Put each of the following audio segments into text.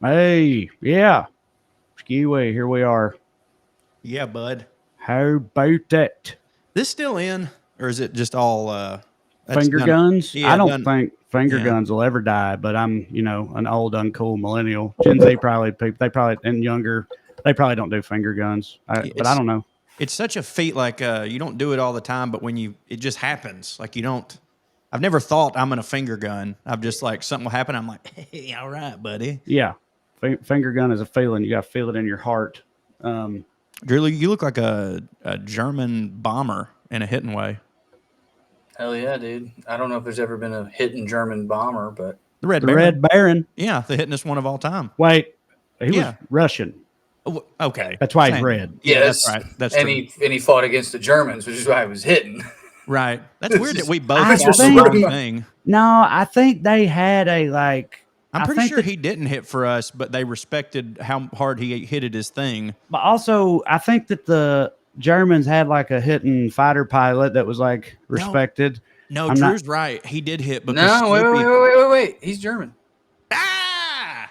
Hey, yeah. Skiway, here we are. Yeah, bud. How about that? This still in, or is it just all? That's Finger done. guns? I Yeah, don't done. think finger Yeah, guns will ever die, but I'm, an old, uncool millennial. Gen Z probably, they probably, and younger, they probably don't do finger guns. But I it's don't know. it's such a feat. Like you don't do it all the time, but when it just happens. Like you don't. I've never thought I'm gonna finger gun. I've just like something will happen. I'm like, hey, all right, buddy. Yeah. Finger gun is a feeling. You got to feel it in your heart. Um, Drew, you look like a German bomber in a hitting way. Hell yeah, dude. I don't know if there's ever been a hidden German bomber, but The Red the Baron. Red Baron. Yeah, the hittingest one of all time. Wait, he was Yeah. Russian. Oh, okay. That's why he's Same. red. Yeah, that's yes, right. That's and true. he fought against the Germans, which is why he was hitting. Right. That's weird that we both I thought the think- wrong thing. No, I think they had a I'm I pretty think sure that- he didn't hit for us, but they respected how hard he hit at his thing. But also, I think that the Germans had like a hitting fighter pilot that was like respected. No, I'm Drew's right. He did hit because No, Snoopy, wait. He's German. Ah!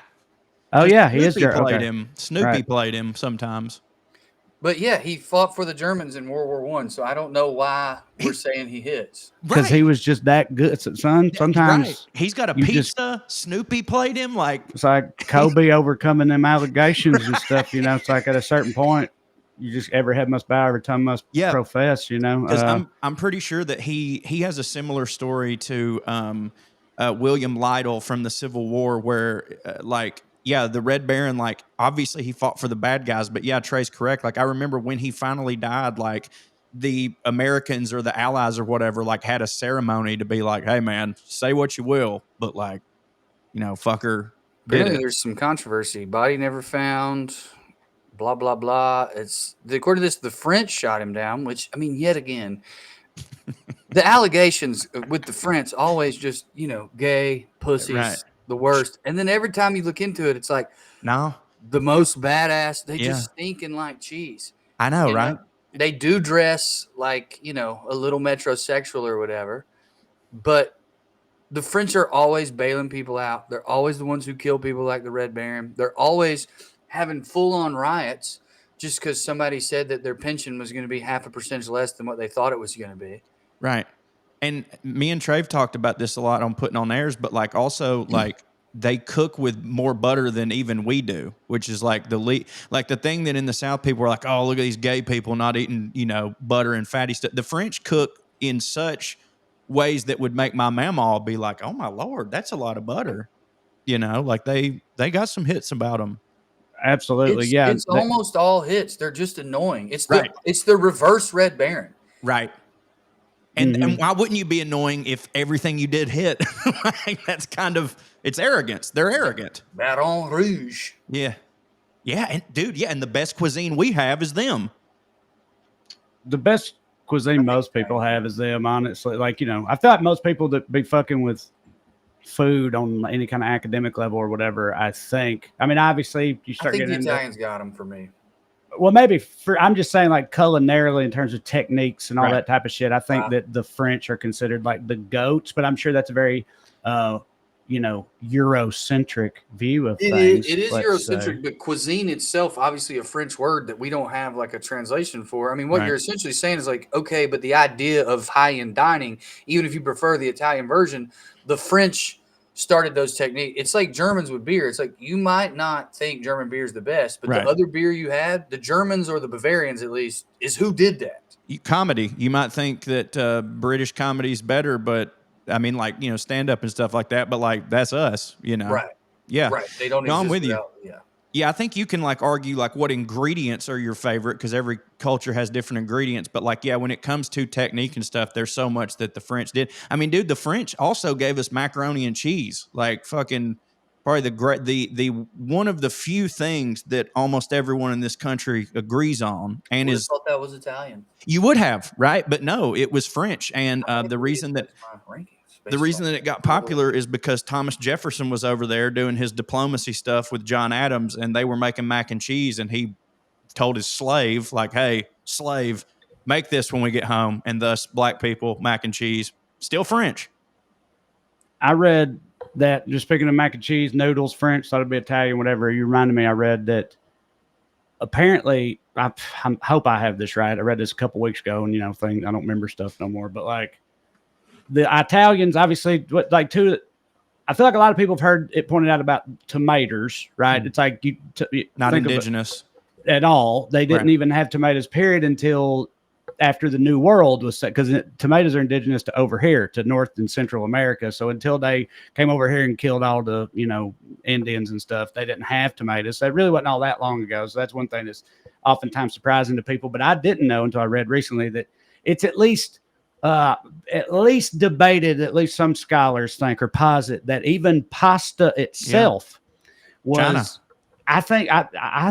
Oh yeah, he is Snoopy German. played Okay. him. Snoopy Right. played him sometimes. But yeah, he fought for the Germans in World War One. So I don't know why we're saying he hits. Because he was just that good, son. Sometimes Right. He's got a you pizza. Snoopy played him like it's like Kobe overcoming them allegations and stuff. It's like at a certain point, you just every head must bow, every tongue must profess. because I'm pretty sure that he has a similar story to William Lytle from the Civil War, where the Red Baron, like obviously he fought for the bad guys, but yeah, Trae's correct. Like I remember when he finally died, like the Americans or the Allies or whatever, like had a ceremony to be like, hey man, say what you will, but like, fucker did Apparently, it. there's some controversy. Body never found. Blah blah blah. According to this, the French shot him down. Which I mean, yet again, the allegations with the French always just gay pussies, Right. the worst. And then every time you look into it, it's like No, the most badass. They Yeah. just stinking like cheese. I know, You know? right? They do dress like a little metrosexual or whatever, but the French are always bailing people out. They're always the ones who kill people like the Red Baron. They're always having full-on riots just because somebody said that their pension was going to be 0.5% less than what they thought it was going to be. Right. And me and Trae talked about this a lot on putting on airs, but like also like they cook with more butter than even we do, which is like the thing that in the South people are like, oh, look at these gay people not eating, butter and fatty stuff. The French cook in such ways that would make my mama be like, oh my Lord, that's a lot of butter. Like they got some hits about them. absolutely, It's, yeah. it's almost all hits. They're just annoying. It's the Right. it's the reverse Red Baron. Right. And why wouldn't you be annoying if everything you did hit? Like, that's kind of, it's arrogance. They're arrogant. Baton Rouge. Yeah. Yeah. And dude, yeah. And the best cuisine we have is them. The best cuisine most people have is them. Honestly, I feel like most people that be fucking with food on any kind of academic level or whatever. I mean, obviously, you I start think the getting into. Italians got them for me. Well, maybe I'm just saying, like culinarily in terms of techniques and all Right. that type of shit. I think Right. that the French are considered like the goats, but I'm sure that's a very, Eurocentric view of things. It is let's Eurocentric, say. but cuisine itself, obviously a French word that we don't have like a translation for. I mean, what Right. you're essentially saying is like, okay, but the idea of high-end dining, even if you prefer the Italian version, the French started those techniques. It's like Germans with beer. It's like you might not think German beer is the best, but Right. the other beer you had, the Germans or the Bavarians at least, is who did that. Comedy. You might think that British comedy is better, but I mean, like, stand up and stuff like that. But like, that's us, Right. Yeah. Right. They don't No, I'm exist with you. without, yeah. Yeah, I think you can like argue like what ingredients are your favorite because every culture has different ingredients. But like, yeah, when it comes to technique and stuff, there's so much that the French did. I mean, dude, the French also gave us macaroni and cheese. Like fucking probably the one of the few things that almost everyone in this country agrees on and Would have is thought that was Italian. you would have, right? But no, it was French. And the reason that it got popular is because Thomas Jefferson was over there doing his diplomacy stuff with John Adams, and they were making mac and cheese, and he told his slave, like, hey, slave, make this when we get home, and thus black people, mac and cheese, still French. I read that just speaking of mac and cheese, noodles, French, thought it'd be Italian, whatever. You reminded me, I read that apparently, I hope I have this right. I read this a couple weeks ago, and I don't remember stuff no more. But like the Italians, obviously, I feel like a lot of people have heard it pointed out about tomatoes, right? It's like not indigenous at all. They didn't even have tomatoes, period, until after the New World was set, because tomatoes are indigenous to over here, to North and Central America. So until they came over here and killed all the, Indians and stuff, they didn't have tomatoes. So it really wasn't all that long ago. So that's one thing that's oftentimes surprising to people. But I didn't know until I read recently that it's at least debated, at least some scholars think or posit, that even pasta itself was China. I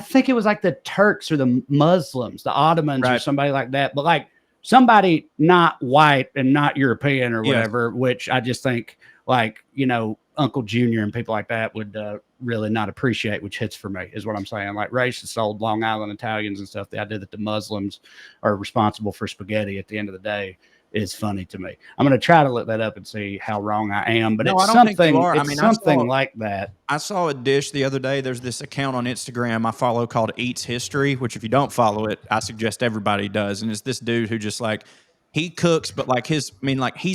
think it was like the Turks or the Muslims, the Ottomans or somebody like that, but like somebody not white and not European or whatever, which I just think like, Uncle Junior and people like that would really not appreciate, which hits for me, is what I'm saying. Like racist old Long Island Italians and stuff, the idea that the Muslims are responsible for spaghetti at the end of the day is funny to me. I'm going to try to look that up and see how wrong I am, but it's something, like that. I saw a dish the other day. There's this account on Instagram I follow called Eats History, which if you don't follow it, I suggest everybody does. And it's this dude who just like, he cooks, but like he's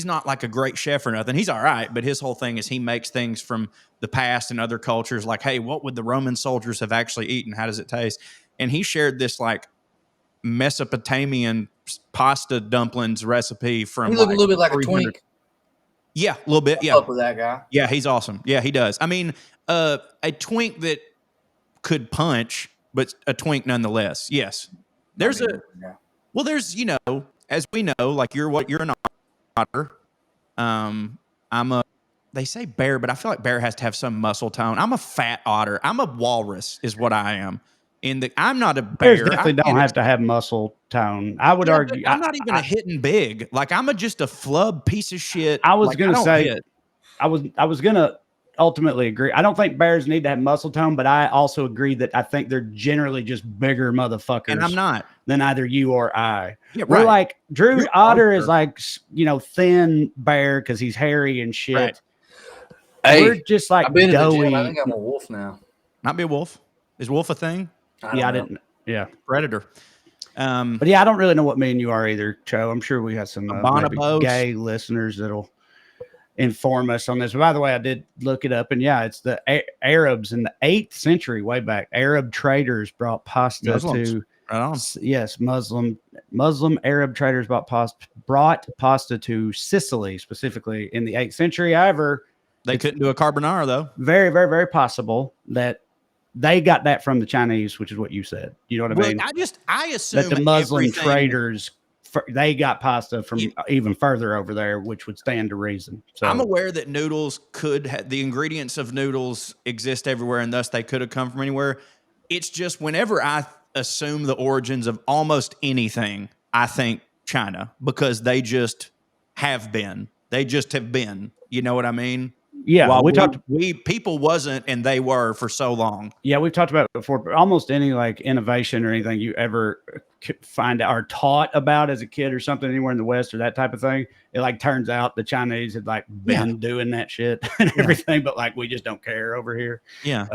not like a great chef or nothing. He's all right, but his whole thing is he makes things from the past and other cultures. Like, hey, what would the Roman soldiers have actually eaten? How does it taste? And he shared this like Mesopotamian pasta dumplings recipe from. He looked a little bit like a twink. Yeah, a little bit. Yeah, up with that guy. Yeah, he's awesome. Yeah, he does. I mean, a twink that could punch, but a twink nonetheless. Yes, there's as we know, like you're an otter. They say bear, but I feel like bear has to have some muscle tone. I'm a fat otter. I'm a walrus, is what I am. I'm not a bear. Bears definitely don't have to have muscle tone. I would argue. I'm not even a hitting big. Like I'm just a flub piece of shit. I was gonna say, I was gonna ultimately agree. I don't think bears need to have muscle tone, but I also agree that I think they're generally just bigger motherfuckers. And I'm not. Than either you or I. Yeah, We're like Drew Otter is like thin bear because he's hairy and shit. Right. Hey, we're just like doughy. I think I'm a wolf now. Might be a wolf. Is wolf a thing? I didn't. Yeah, predator. But yeah, I don't really know what me and you are either, Cho. I'm sure we got some gay listeners that'll inform us on this. But by the way, I did look it up, and yeah, it's the Arabs in the 8th century, way back. Arab traders brought pasta Muslims. to. Right on. Yes, Muslim Arab traders brought pasta to Sicily, specifically in the 8th century. However, they couldn't do a carbonara though. Very, very, very possible that they got that from the Chinese, which is what you said. You know what I mean? I assume that the Muslim traders they got pasta from even further over there, which would stand to reason. So I'm aware that noodles the ingredients of noodles exist everywhere, and thus they could have come from anywhere. It's just whenever I assume the origins of almost anything, I think China, because they just have been. They just have been. You know what I mean? Yeah, people wasn't and they were for so long. Yeah, we've talked about it before, but almost any like innovation or anything you ever find out or taught about as a kid or something anywhere in the West or that type of thing, it like turns out the Chinese had like been doing that shit and everything, but like we just don't care over here. Yeah.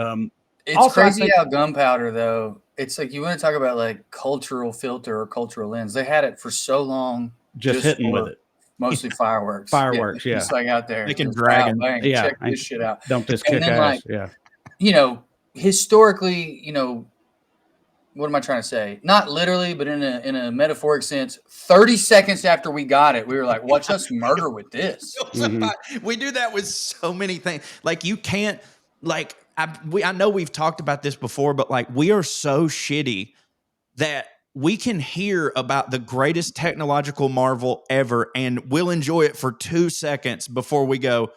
It's also crazy how gunpowder though. It's like you want to talk about like cultural filter or cultural lens. They had it for so long, just hitting with it. Mostly fireworks. Fireworks, yeah. Just like out there. They can drag check this shit out. Don't just kick ass. Historically, what am I trying to say? Not literally, but in a metaphoric sense, 30 seconds after we got it, we were like, watch us murder with this. Mm-hmm. We do that with so many things. Like you can't, like, I know we've talked about this before, but like we are so shitty that we can hear about the greatest technological marvel ever and we'll enjoy it for 2 seconds before we go,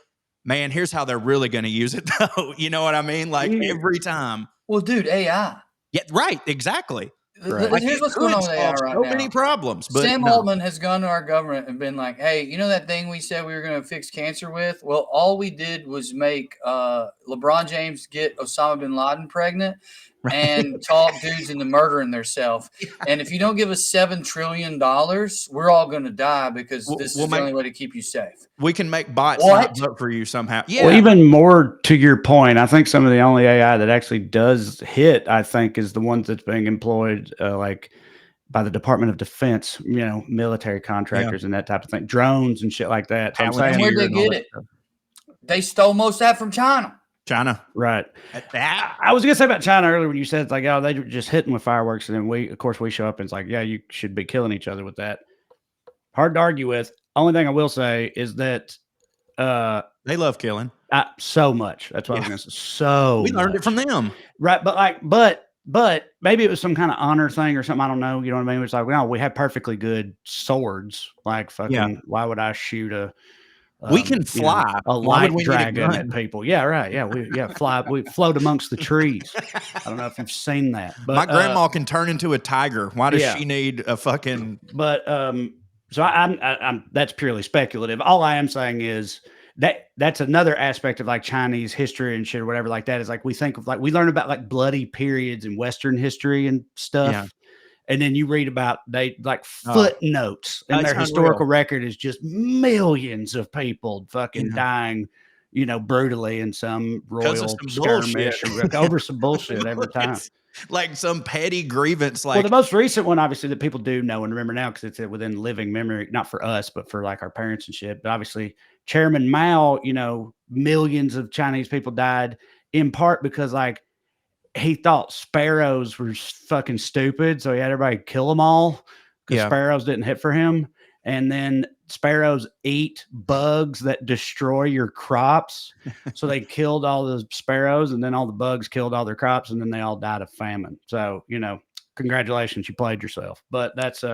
man, here's how they're really going to use it though. You know what I mean? Like every time. Well, dude, AI. Yeah, right. Exactly. Right. Here's what's going on with AI right now. So many problems. But Sam Altman has gone to our government and been like, hey, you know that thing we said we were going to fix cancer with? Well, all we did was make LeBron James get Osama bin Laden pregnant. and talk dudes into murdering themselves. And if you don't give us $7 trillion, we're all going to die because this is the only way to keep you safe. We can make bots not vote for you somehow. Yeah. Well, even more to your point, I think some of the only AI that actually does hit, I think, is the ones that's being employed like by the Department of Defense, military contractors and that type of thing, drones and shit like that. So I'm saying, and where'd they get it? They stole most of that from China. Right. That I was gonna say about China earlier when you said it's like, oh, they were just hitting with fireworks, and then we show up and it's like, yeah, you should be killing each other with that. Hard to argue with. Only thing I will say is that they love killing so much. That's what I was gonna say. So we learned it from them, right? But but maybe it was some kind of honor thing or something. I don't know. You know what I mean? It's like, well, we have perfectly good swords. Like fucking, why would I shoot a we can fly a light dragon at people? Yeah, right. Yeah, we fly. We float amongst the trees. I don't know if you've seen that, but my grandma can turn into a tiger. Why does she need a fucking? But so I'm that's purely speculative. All I am saying is that's another aspect of like Chinese history and shit or whatever like that. Is like we think of like we learn about like bloody periods in Western history and stuff. Yeah. And then you read about they like footnotes and their historical record is just millions of people fucking dying, brutally in some royal skirmish over some bullshit every time. Like some petty grievance. Like, well, the most recent one, obviously, that people do know and remember now because it's within living memory, not for us, but for like our parents and shit. But obviously, Chairman Mao, millions of Chinese people died in part because like he thought sparrows were fucking stupid, so he had everybody kill them all because sparrows didn't hit for him. And then sparrows eat bugs that destroy your crops, so they killed all the sparrows, and then all the bugs killed all their crops, and then they all died of famine. So congratulations, you played yourself. But that's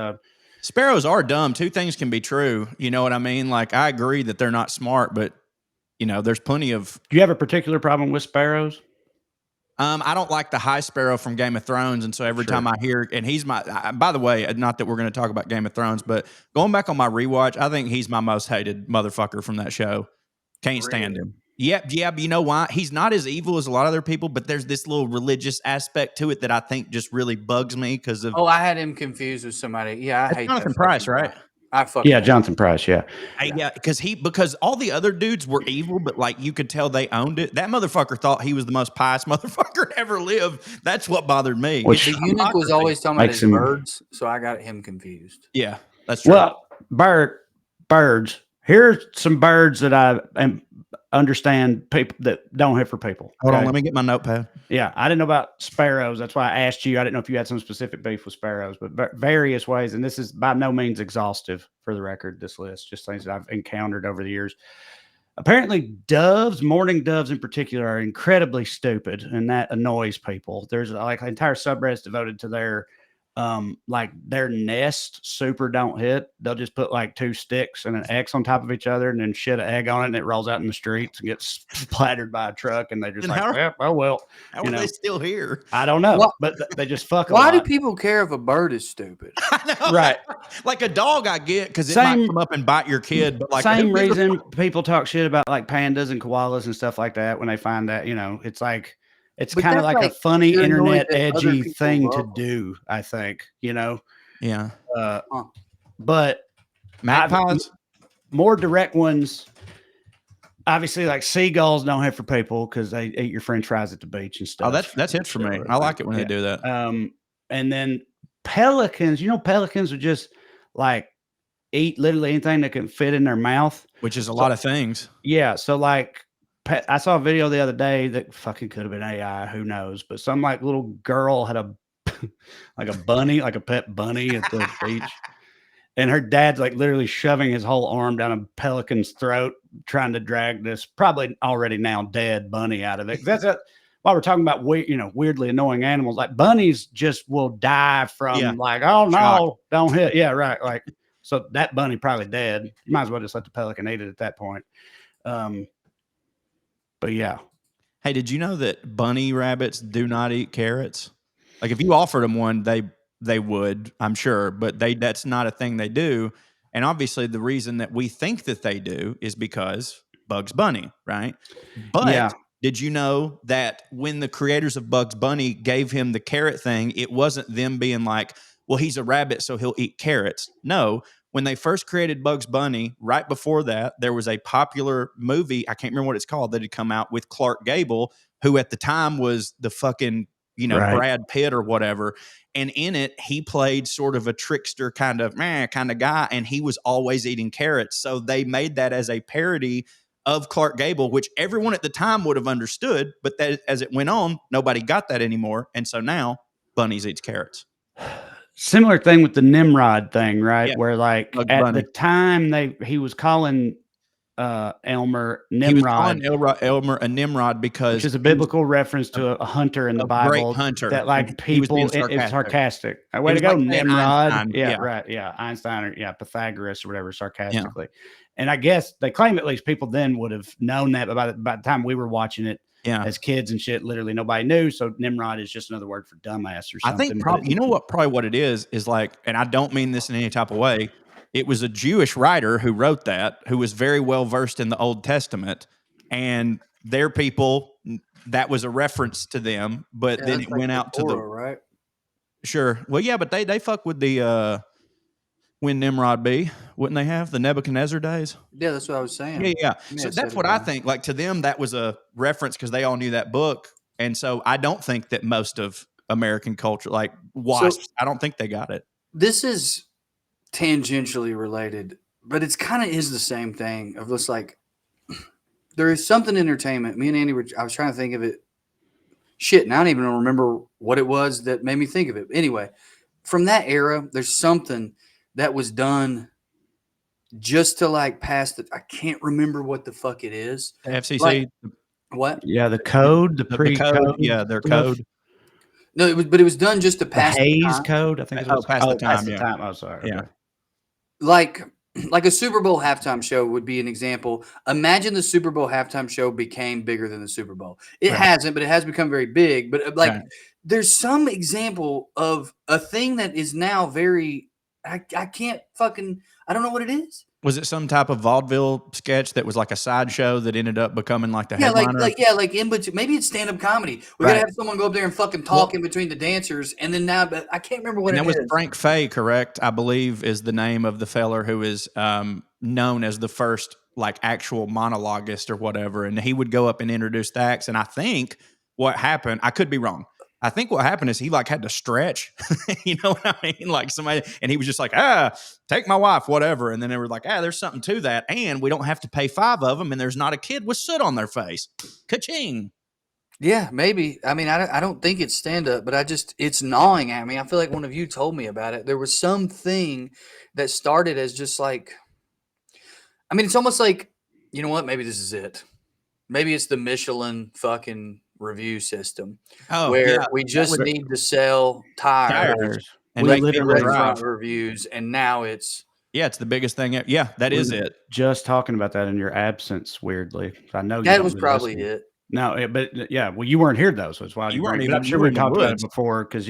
sparrows are dumb. Two things can be true. You know what I mean? Like I agree that they're not smart, but there's plenty of. Do you have a particular problem with sparrows? I don't like the High Sparrow from Game of Thrones, and so every time I hear, and he's my. By the way, not that we're going to talk about Game of Thrones, but going back on my rewatch, I think he's my most hated motherfucker from that show. Can't stand him. Yep, yeah, but you know why? He's not as evil as a lot of other people, but there's this little religious aspect to it that I think just really bugs me because of. Oh, I had him confused with somebody. Yeah, I hate Jonathan Pryce, right? Jonathan Pryce, yeah. Because all the other dudes were evil, but like you could tell they owned it. That motherfucker thought he was the most pious motherfucker ever lived. That's what bothered me. The eunuch was always talking about his birds, so I got him confused. Yeah, that's true. Well, birds. Here's some birds that I understand people that don't hit for people. Hold on, let me get my notepad. Yeah, I didn't know about sparrows. That's why I asked you. I didn't know if you had some specific beef with sparrows, but various ways. And this is by no means exhaustive for the record, this list, just things that I've encountered over the years. Apparently doves, mourning doves in particular, are incredibly stupid, and that annoys people. There's like an entire subreddit devoted to their like their nest super don't hit. They'll just put like two sticks and an X on top of each other and then shit an egg on it, and it rolls out in the streets and gets splattered by a truck, and they're just like, well, how are they still here? I don't know, but they just fuck. Why do people care if a bird is stupid? I know. Right. Like a dog, I get because it might come up and bite your kid, but like same reason people talk shit about like pandas and koalas and stuff like that when they find that it's like. It's kind of like a funny internet edgy thing to do, I think, Yeah. But magpies, more direct ones, obviously, like seagulls don't hit for people because they eat your French fries at the beach and stuff. Oh, that's it for me. I like it when they do that. And then pelicans, pelicans would just like eat literally anything that can fit in their mouth, which is a lot of things. Yeah. So like. I saw a video the other day that fucking could have been AI, who knows? But some like little girl had a like a bunny, like a pet bunny at the beach, and her dad's like literally shoving his whole arm down a pelican's throat, trying to drag this probably already now dead bunny out of it. That's it. While we're talking about weirdly annoying animals, like bunnies just will die from like, oh no, shock. Don't hit. Yeah, right. Like so that bunny probably dead. You might as well just let the pelican eat it at that point. But yeah. Hey, did you know that bunny rabbits do not eat carrots? Like if you offered them one, they would, I'm sure, but that's not a thing they do. And obviously the reason that we think that they do is because Bugs Bunny, right? But Did you know that when the creators of Bugs Bunny gave him the carrot thing, it wasn't them being like, well, he's a rabbit, so he'll eat carrots. No, when they first created Bugs Bunny, right before that, there was a popular movie, I can't remember what it's called, that had come out with Clark Gable, who at the time was the fucking, Right. Brad Pitt or whatever. And in it, he played sort of a trickster kind of guy, and he was always eating carrots. So they made that as a parody of Clark Gable, which everyone at the time would have understood, but that as it went on, nobody got that anymore. And so now Bunnies eats carrots. Similar thing with the Nimrod thing, right? Yeah. Where like Bugs at Bunny. the time he was calling Elmer He was calling Nimrod, Elmer a Nimrod because which is a biblical reference to a hunter in the great Bible hunter. that like He was being people it's sarcastic. Way It to was go, like saying Nimrod. Einstein. Yeah, Yeah. right. Yeah, Einstein or Pythagoras or whatever, sarcastically. And I guess they claim at least people then would have known that by the time we were watching it as kids and shit. Literally nobody knew. So Nimrod is just another word for dumbass or something. I think probably what it is like, and I don't mean this in any type of way. It was a Jewish writer who wrote that, who was very well versed in the Old Testament, and their people, that was a reference to them, but then it went out to the right. Sure. Well, yeah, but they fuck with the when Nimrod be, wouldn't they have the Nebuchadnezzar days? Yeah, that's what I was saying. Yeah. So that's what I think. Like to them, that was a reference because they all knew that book, and so I don't think that most of American culture, like wasps, I don't think they got it. This is tangentially related, but it's kind of is the same thing of just like there is something entertainment. Me and Andy I was trying to think of it. Shit, and I don't even remember what it was that made me think of it. Anyway, from that era, there's something that was done just to like pass the. I can't remember what the fuck it is. The FCC. Like, what? Yeah, the code, the pre-code. Yeah, their code. No, it was done just to pass the Hayes code. I think it was pass the time. The time. Oh, sorry. Yeah. Okay. Like a Super Bowl halftime show would be an example. Imagine the Super Bowl halftime show became bigger than the Super Bowl. It hasn't, but it has become very big. But there's some example of a thing that is now very. I can't fucking. I don't know what it is. Was it some type of vaudeville sketch that was like a sideshow that ended up becoming like the headliner? Like in between. Maybe it's stand-up comedy. We gotta have someone go up there and fucking talk in between the dancers, and then now, but I can't remember what it is. That was Frank Fay, correct? I believe is the name of the feller who is known as the first like actual monologuist or whatever, and he would go up and introduce the acts. And I think what happened, I could be wrong. I think what happened is he like had to stretch, you know what I mean? Like somebody, and he was just like, take my wife, whatever. And then they were like, there's something to that. And we don't have to pay 5 of them. And there's not a kid with soot on their face. Ka-ching. Yeah, maybe. I mean, I don't think it's stand up, but it's gnawing at me. I feel like one of you told me about it. There was something that started as just like, I mean, it's almost like, you know what? Maybe this is it. Maybe it's the Michelin fucking review system where we just need to sell tires and make literally restaurant reviews, and now it's the biggest thing. Yeah, that is it. Just talking about that in your absence, weirdly. I know that was probably it. No, but yeah, well, you weren't here though, so it's why you weren't. I'm sure we talked about it before, because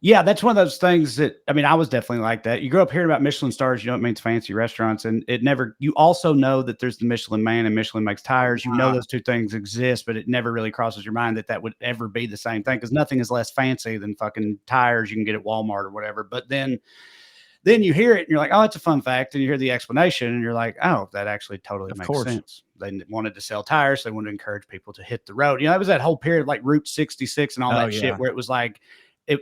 yeah, that's one of those things that, I mean, I was definitely like that. You grow up hearing about Michelin stars, you know, it means fancy restaurants, and you also know that there's the Michelin Man and Michelin makes tires. You know, those two things exist, but it never really crosses your mind that would ever be the same thing, because nothing is less fancy than fucking tires you can get at Walmart or whatever. But then you hear it and you're like, oh, it's a fun fact. And you hear the explanation and you're like, oh, that actually totally makes sense. They wanted to sell tires. They wanted to encourage people to hit the road. You know, that was that whole period, like Route 66 and all that shit, where it was like,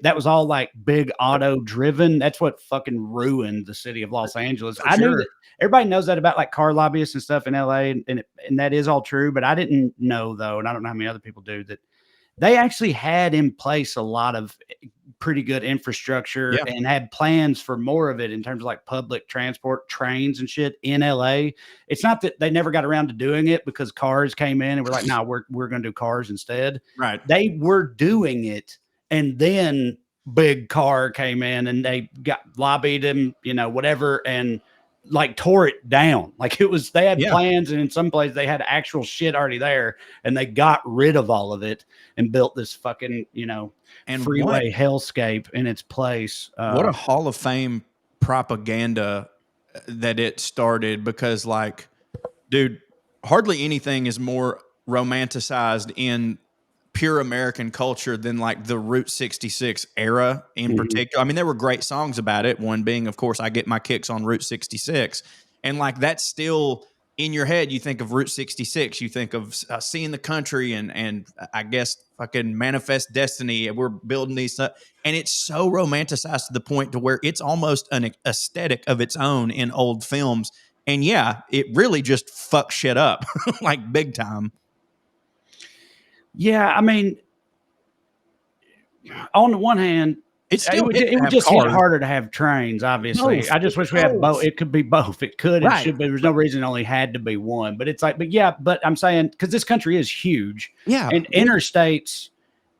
that was all like big auto driven. That's what fucking ruined the city of Los Angeles. I knew that everybody knows that about like car lobbyists and stuff in LA, and that is all true. But I didn't know, though, and I don't know how many other people do, that they actually had in place a lot of pretty good infrastructure and had plans for more of it in terms of like public transport, trains and shit in LA. It's not that they never got around to doing it because cars came in and we're like, no, we're going to do cars instead. Right. They were doing it. And then big car came in and they got lobbied him, you know, whatever, and like tore it down. Like they had plans, and in some places they had actual shit already there, and they got rid of all of it and built this fucking, you know, and freeway hellscape in its place. What a Hall of Fame propaganda that it started, because like, dude, hardly anything is more romanticized in pure American culture than like the Route 66 era in particular. I mean, there were great songs about it. One being, of course, I Get My Kicks on Route 66. And like that's still in your head. You think of Route 66, you think of seeing the country and I guess fucking Manifest Destiny. We're building these and it's so romanticized to the point to where it's almost an aesthetic of its own in old films. And yeah, it really just fucks shit up like big time. Yeah, I mean, on the one hand, It's still it would just hit harder to have trains, obviously. Both. I just wish we had both. It could be both. It could. It Right. should be. There's no reason it only had to be one. But it's like, but I'm saying, because this country is huge. Yeah. And interstates,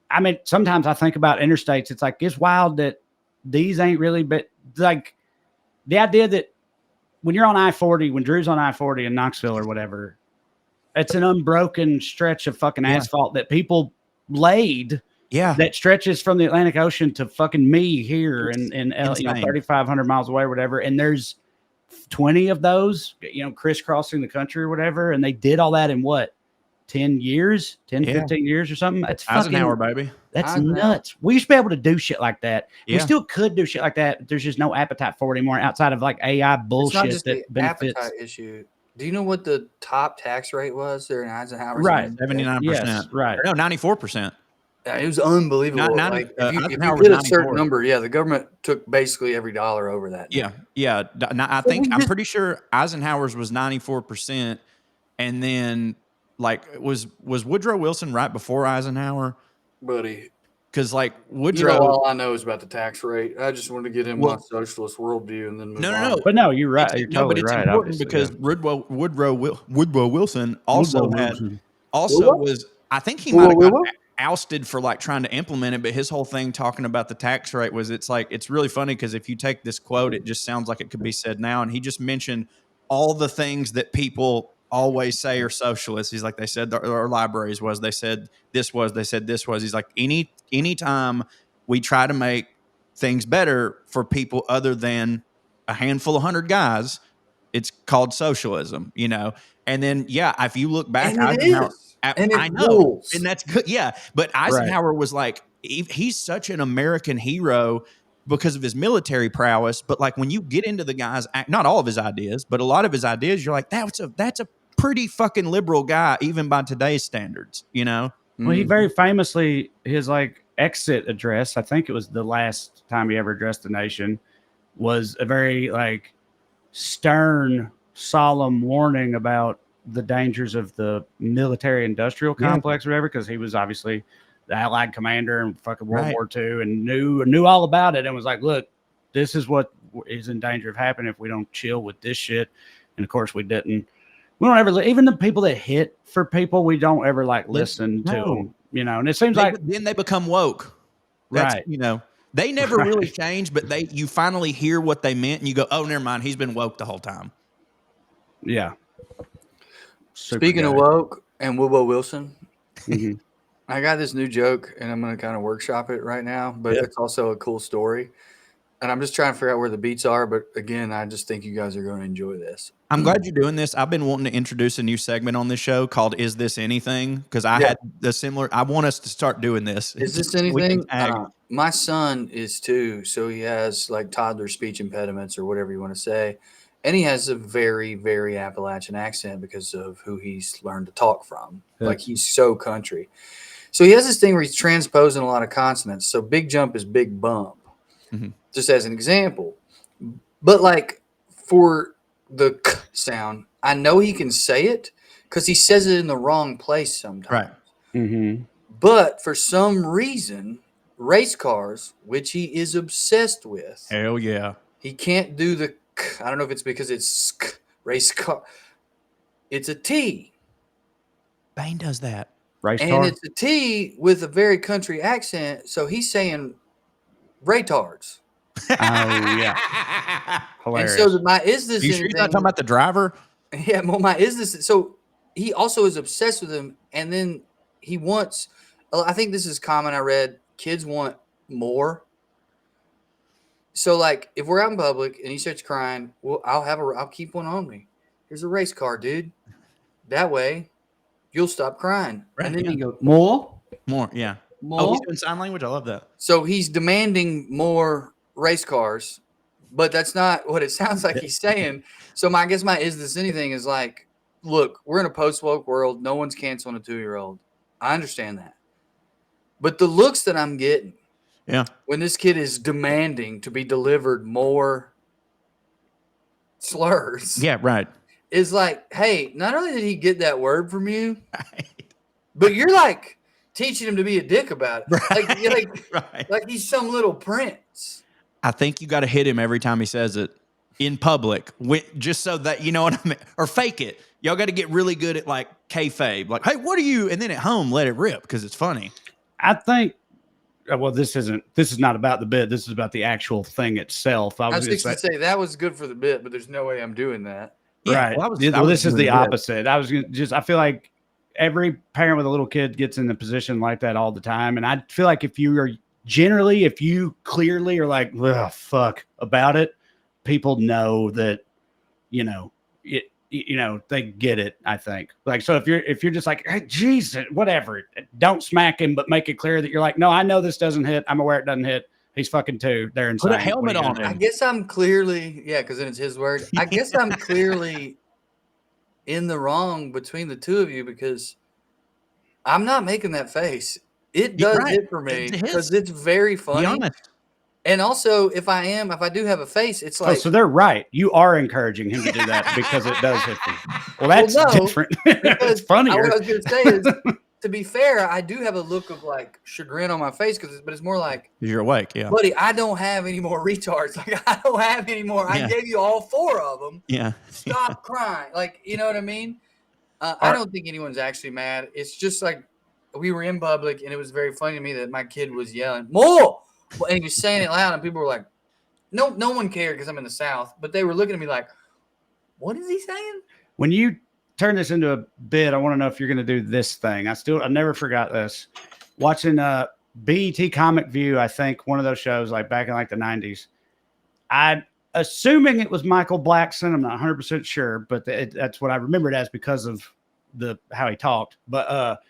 I mean, sometimes I think about interstates. It's like, it's wild that these ain't really, but like the idea that when you're on I-40, when Drew's on I-40 in Knoxville or whatever, it's an unbroken stretch of fucking asphalt that people laid. Yeah. That stretches from the Atlantic Ocean to fucking me here in 3,500 miles away or whatever. And there's 20 of those, crisscrossing the country or whatever. And they did all that in what, 10 years, 15 years or something? That's Eisenhower, baby. That's nuts. We used to be able to do shit like that. Yeah. We still could do shit like that. But there's just no appetite for it anymore outside of like AI bullshit. It's not just the appetite issue. Do you know what the top tax rate was there in Eisenhower? Right. 79%. Yes, right. No, 94%. Yeah, it was unbelievable. Like if you did a certain number, the government took basically every dollar over that. Yeah. I'm pretty sure Eisenhower's was 94%, and then like was Woodrow Wilson right before Eisenhower, buddy? Because like Woodrow, all I know is about the tax rate. I just wanted to get in my socialist worldview and then move on. No. But no, you're right. You're totally right. Important because Woodrow Wilson also was. I think he might have got ousted for like trying to implement it, but his whole thing talking about the tax rate was it's really funny because if you take this quote, it just sounds like it could be said now. And he just mentioned all the things that people always say are socialists. He's like, they said our libraries was, they said this was, they said this was. He's like, anytime we try to make things better for people other than a handful of 100 guys, it's called socialism, And then, if you look back, I know, and that's good. Yeah. But Eisenhower was like, he's such an American hero because of his military prowess. But like when you get into the guy's, not all of his ideas, but a lot of his ideas, you're like, that's a pretty fucking liberal guy, even by today's standards, Well, he very famously, his like exit address, I think it was the last time he ever addressed the nation, was a very like stern, solemn warning about the dangers of the military industrial complex or whatever, because he was obviously the Allied commander in fucking World War II and knew all about it and was like, look, this is what is in danger of happening if we don't chill with this shit. And of course we didn't. We don't ever, even the people that hit for people, we don't ever like listen to them, and it seems like then they become woke. That's, they never really change, but you finally hear what they meant and you go, oh, never mind. He's been woke the whole time. Yeah. Speaking of woke and Woodrow Wilson, I got this new joke and I'm going to kind of workshop it right now, but it's also a cool story. And I'm just trying to figure out where the beats are. But again, I just think you guys are going to enjoy this. I'm glad you're doing this. I've been wanting to introduce a new segment on this show called Is This Anything? Because I had the similar. I want us to start doing this. Is this anything? My son is 2. So he has like toddler speech impediments or whatever you want to say. And he has a very, very Appalachian accent because of who he's learned to talk from. Like he's so country. So he has this thing where he's transposing a lot of consonants. So big jump is big bump. Just as an example. But like for the k sound, I know he can say it because he says it in the wrong place sometimes. Right. But for some reason, race cars, which he is obsessed with. Hell yeah. He can't do the k. I don't know if it's because it's k, race car. It's a T. Bane does that. Race and car? It's a T with a very country accent. So he's saying retards. Oh yeah, hilarious. And so my is this? Are you sure he's not talking about the driver? Yeah, well, my is this? So he also is obsessed with him, and then he wants. I think this is common. I read kids want more. So like, if we're out in public and he starts crying, well, I'll keep one on me. Here's a race car, dude. That way, you'll stop crying. Right, And then yeah. you go, more. More, yeah. More? Oh, he's doing sign language? I love that. So he's demanding more race cars, but that's not what it sounds like he's saying. So I guess my is this anything is like, look, we're in a post-woke world. No one's canceling a 2-year-old. I understand that. But the looks that I'm getting when this kid is demanding to be delivered more slurs is like, hey, not only did he get that word from you, but you're like teaching him to be a dick about it. Like he's some little prince. I think you got to hit him every time he says it in public, just so that you know what I mean, or fake it. Y'all got to get really good at like kayfabe, like, hey, what are you? And then at home, let it rip because it's funny. I think. Well, this is not about the bit. This is about the actual thing itself. I was just going to say that was good for the bit, but there's no way I'm doing that. Yeah, right. Well, this is the opposite. I feel like every parent with a little kid gets in a position like that all the time. And I feel like if you clearly are like, well, fuck about it, people know that, they get it, I think. Like, so if you're just like, hey, geez, whatever, don't smack him, but make it clear that you're like, no, I know this doesn't hit. I'm aware it doesn't hit. He's fucking 2. They're insane. Put a helmet on him. I guess I'm clearly, because then it's his word. I guess I'm clearly in the wrong between the two of you because I'm not making that face. It does hit for me because it's very funny. Be honest. And also, if I do have a face, it's like. Oh, so they're right. You are encouraging him to do that because it does hit them. Well, that's different. It's funnier. What I was going to say is, to be fair, I do have a look of like chagrin on my face but it's more like. You're awake, yeah. Buddy, I don't have any more retards. Like, I don't have any more. I gave you all 4 of them. Yeah. Stop crying. Like, you know what I mean? I don't think anyone's actually mad. It's just like we were in public, and it was very funny to me that my kid was yelling, more! And he was saying it loud, and people were like, no one cared because I'm in the South, but they were looking at me like, what is he saying? When you turn this into a bit, I want to know if you're going to do this thing. I never forgot this. Watching BET Comic View, I think one of those shows like back in like the 90s. I'm assuming it was Michael Blackson. I'm not 100% sure, but that's what I remember it as because of how he talked. But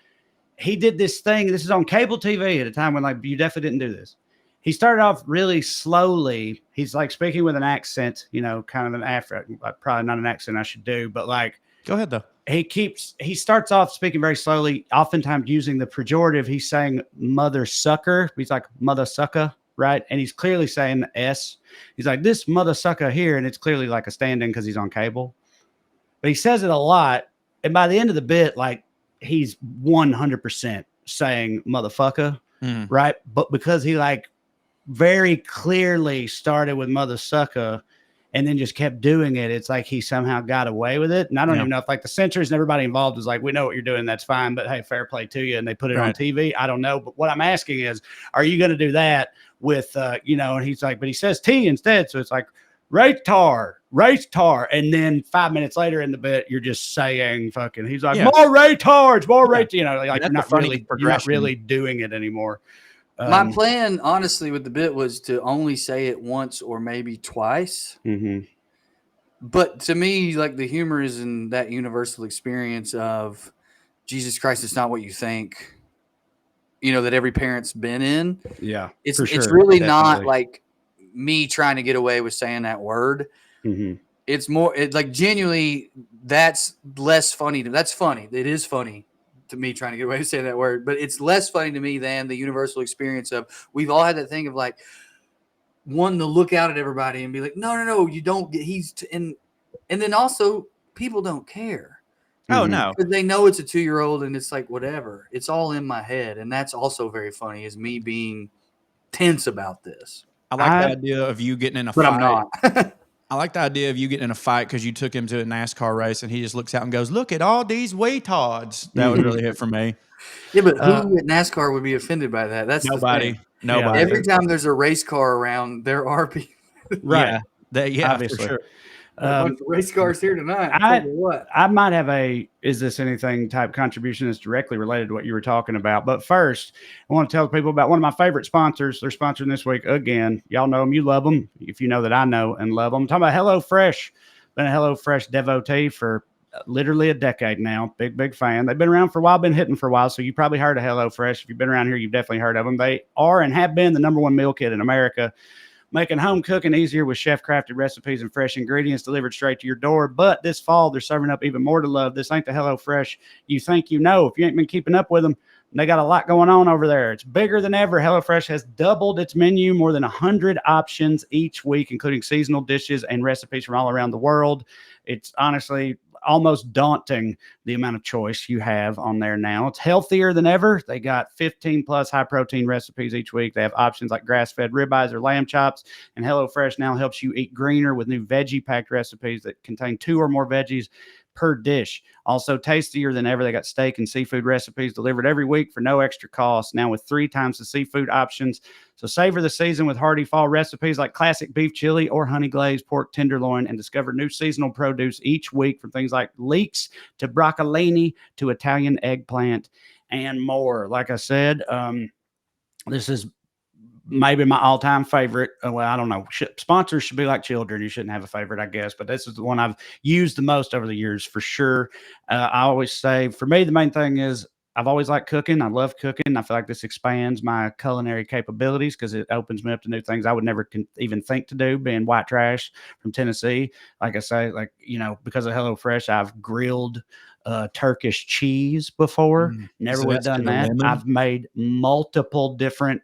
he did this thing. This is on cable TV at a time when like you definitely didn't do this. He started off really slowly. He's like speaking with an accent, kind of an probably not an accent I should do, but like. Go ahead though. He starts off speaking very slowly, oftentimes using the pejorative. He's saying mother sucker. He's like mother sucker, right? And he's clearly saying the S. He's like this mother sucker here, and it's clearly like a stand-in because he's on cable. But he says it a lot, and by the end of the bit, like he's 100% saying motherfucker, right? But because he like very clearly started with mother sucker and then just kept doing it, it's like he somehow got away with it. And I don't even know if like the censors and everybody involved is like, we know what you're doing, that's fine, but hey, fair play to you. And they put it on TV. I don't know. But what I'm asking is, are you going to do that with, and he's like, but he says T instead. So it's like, race tar. And then 5 minutes later in the bit, you're just saying fucking, he's like, more retards, more like you're not really doing it anymore. My plan, honestly, with the bit was to only say it once or maybe twice. Mm-hmm. But to me, like the humor is in that universal experience of Jesus Christ, it's not what you think, that every parent's been in. Yeah. It's really not like me trying to get away with saying that word. Mm-hmm. It's more, like genuinely, that's less funny. That's funny. It is funny to me trying to get away with saying that word, but it's less funny to me than the universal experience of we've all had that thing of like wanting to look out at everybody and be like, no, you don't get and then also people don't care. Oh no, because they know it's a 2-year-old and it's like whatever. It's all in my head, and that's also very funny. Is me being tense about this. I like the idea of you getting in a fight. But I'm not. I like the idea of you getting in a fight because you took him to a NASCAR race and he just looks out and goes, look at all these retards. That would really hit for me. Yeah, but who at NASCAR would be offended by that? That's nobody. Nobody. Every time there's a race car around, there are people. Right. Yeah, obviously. for sure. Race cars here tonight. I might have a is this anything type contribution that's directly related to what you were talking about. But first, I want to tell people about one of my favorite sponsors. They're sponsoring this week again. Y'all know them, you love them. If you know that I know and love them, I'm talking about HelloFresh. Been a HelloFresh devotee for literally a decade now. Big fan. They've been around for a while, been hitting for a while. So you probably heard of HelloFresh. If you've been around here, you've definitely heard of them. They are and have been the #1 meal kit in America, making home cooking easier with chef-crafted recipes and fresh ingredients delivered straight to your door. But this fall, they're serving up even more to love. This ain't the HelloFresh you think you know. If you ain't been keeping up with them, they got a lot going on over there. It's bigger than ever. HelloFresh has doubled its menu, more than 100 options each week, including seasonal dishes and recipes from all around the world. It's honestly almost daunting the amount of choice you have on there now. It's healthier than ever. They got 15 plus high protein recipes each week. They have options like grass-fed ribeyes or lamb chops. And HelloFresh now helps you eat greener with new veggie packed recipes that contain 2 or more veggies per dish. Also tastier than ever. They got steak and seafood recipes delivered every week for no extra cost. Now with 3 times the seafood options. So savor the season with hearty fall recipes like classic beef chili or honey glazed pork tenderloin, and discover new seasonal produce each week, from things like leeks to broccolini to Italian eggplant and more. Like I said, this is maybe my all-time favorite. Well, I don't know. Sponsors should be like children. You shouldn't have a favorite, I guess. But this is the one I've used the most over the years for sure. I always say, for me, the main thing is I've always liked cooking. I love cooking. I feel like this expands my culinary capabilities because it opens me up to new things I would never even think to do, being white trash from Tennessee. Like I say, because of HelloFresh, I've grilled Turkish cheese before. Never would have done that. I've made multiple different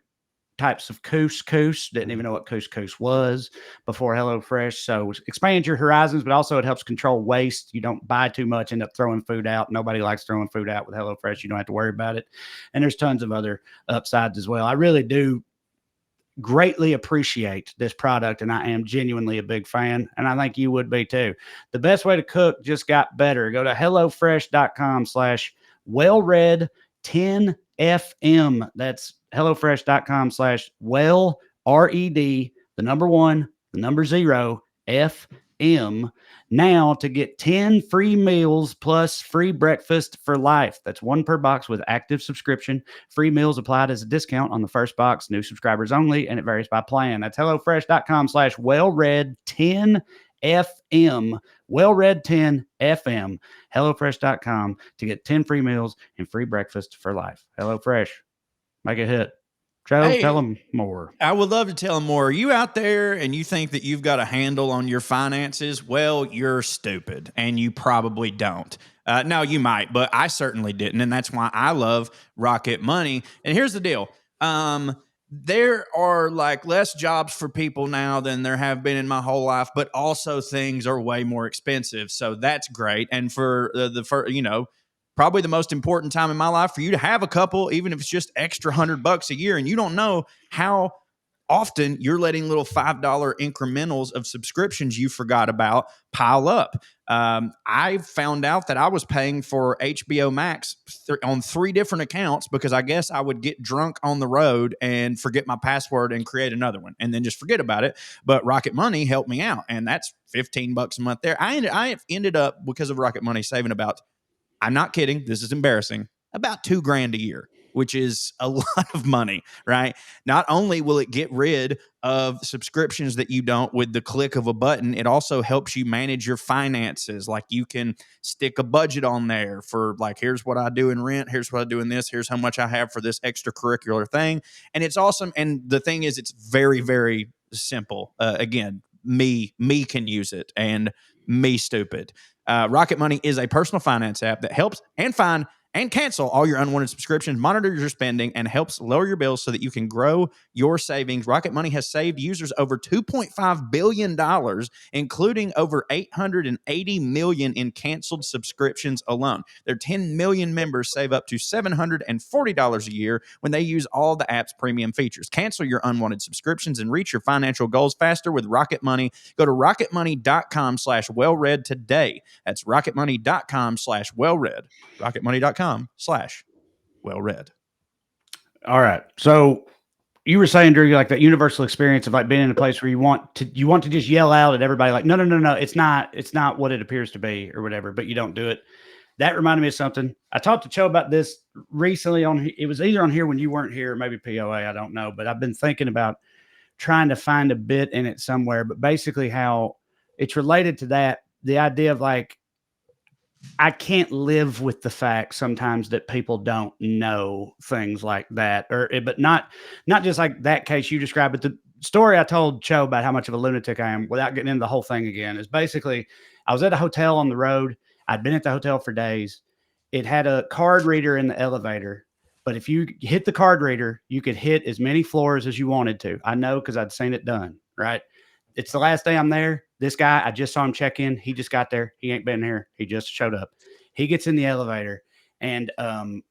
types of couscous. Didn't even know what couscous was before HelloFresh. So expand your horizons, but also it helps control waste. You don't buy too much, end up throwing food out. Nobody likes throwing food out with HelloFresh. You don't have to worry about it. And there's tons of other upsides as well. I really do greatly appreciate this product, and I am genuinely a big fan, and I think you would be too. The best way to cook just got better. Go to HelloFresh.com/WellRED10FM. That's HelloFresh.com/WellRED, the number 1, the number 0, FM, now to get 10 free meals plus free breakfast for life. That's 1 per box with active subscription. Free meals applied as a discount on the first box, new subscribers only, and it varies by plan. That's HelloFresh.com/WellRED10FM. WellRED10FM. HelloFresh.com to get 10 free meals and free breakfast for life. HelloFresh. Make it hit. Joe, tell them more. I would love to tell them more. Are you out there and you think that you've got a handle on your finances? Well, you're stupid, and you probably don't. No, you might, but I certainly didn't, and that's why I love Rocket Money. And here's the deal. There are like less jobs for people now than there have been in my whole life, but also things are way more expensive. So that's great. And for probably the most important time in my life for you to have a couple, even if it's just extra $100 a year, and you don't know how often you're letting little $5 incrementals of subscriptions you forgot about pile up. I found out that I was paying for HBO Max on 3 different accounts because I guess I would get drunk on the road and forget my password and create another one and then just forget about it. But Rocket Money helped me out, and that's $15 a month there. I ended up, because of Rocket Money, saving about, I'm not kidding, this is embarrassing, about $2,000 a year, which is a lot of money, right? Not only will it get rid of subscriptions that you don't with the click of a button, it also helps you manage your finances. Like you can stick a budget on there for like, here's what I do in rent, here's what I do in this, here's how much I have for this extracurricular thing. And it's awesome. And the thing is, it's very, very simple. Again, me can use it, and me stupid. Rocket Money is a personal finance app that helps and find and cancel all your unwanted subscriptions, monitor your spending, and helps lower your bills so that you can grow your savings. Rocket Money has saved users over $2.5 billion, including over $880 million in canceled subscriptions alone. Their 10 million members save up to $740 a year when they use all the app's premium features. Cancel your unwanted subscriptions and reach your financial goals faster with Rocket Money. Go to rocketmoney.com/wellread today. That's rocketmoney.com/wellread. rocketmoney.com/wellread. All right. So you were saying, Drew, like that universal experience of like being in a place where you want to just yell out at everybody like, no, it's not what it appears to be or whatever, but you don't do it. That reminded me of something. I talked to Cho about this recently it was either on here when you weren't here, or maybe POA, I don't know, but I've been thinking about trying to find a bit in it somewhere, but basically how it's related to that, the idea of like, I can't live with the fact sometimes that people don't know things like that, but not just like that case you described. But the story I told Cho about how much of a lunatic I am, without getting into the whole thing again, is basically I was at a hotel on the road. I'd been at the hotel for days. It had a card reader in the elevator, but if you hit the card reader, you could hit as many floors as you wanted to. I know because I'd seen it done. Right. It's the last day I'm there. This guy, I just saw him check in. He just got there. He ain't been here. He just showed up. He gets in the elevator and I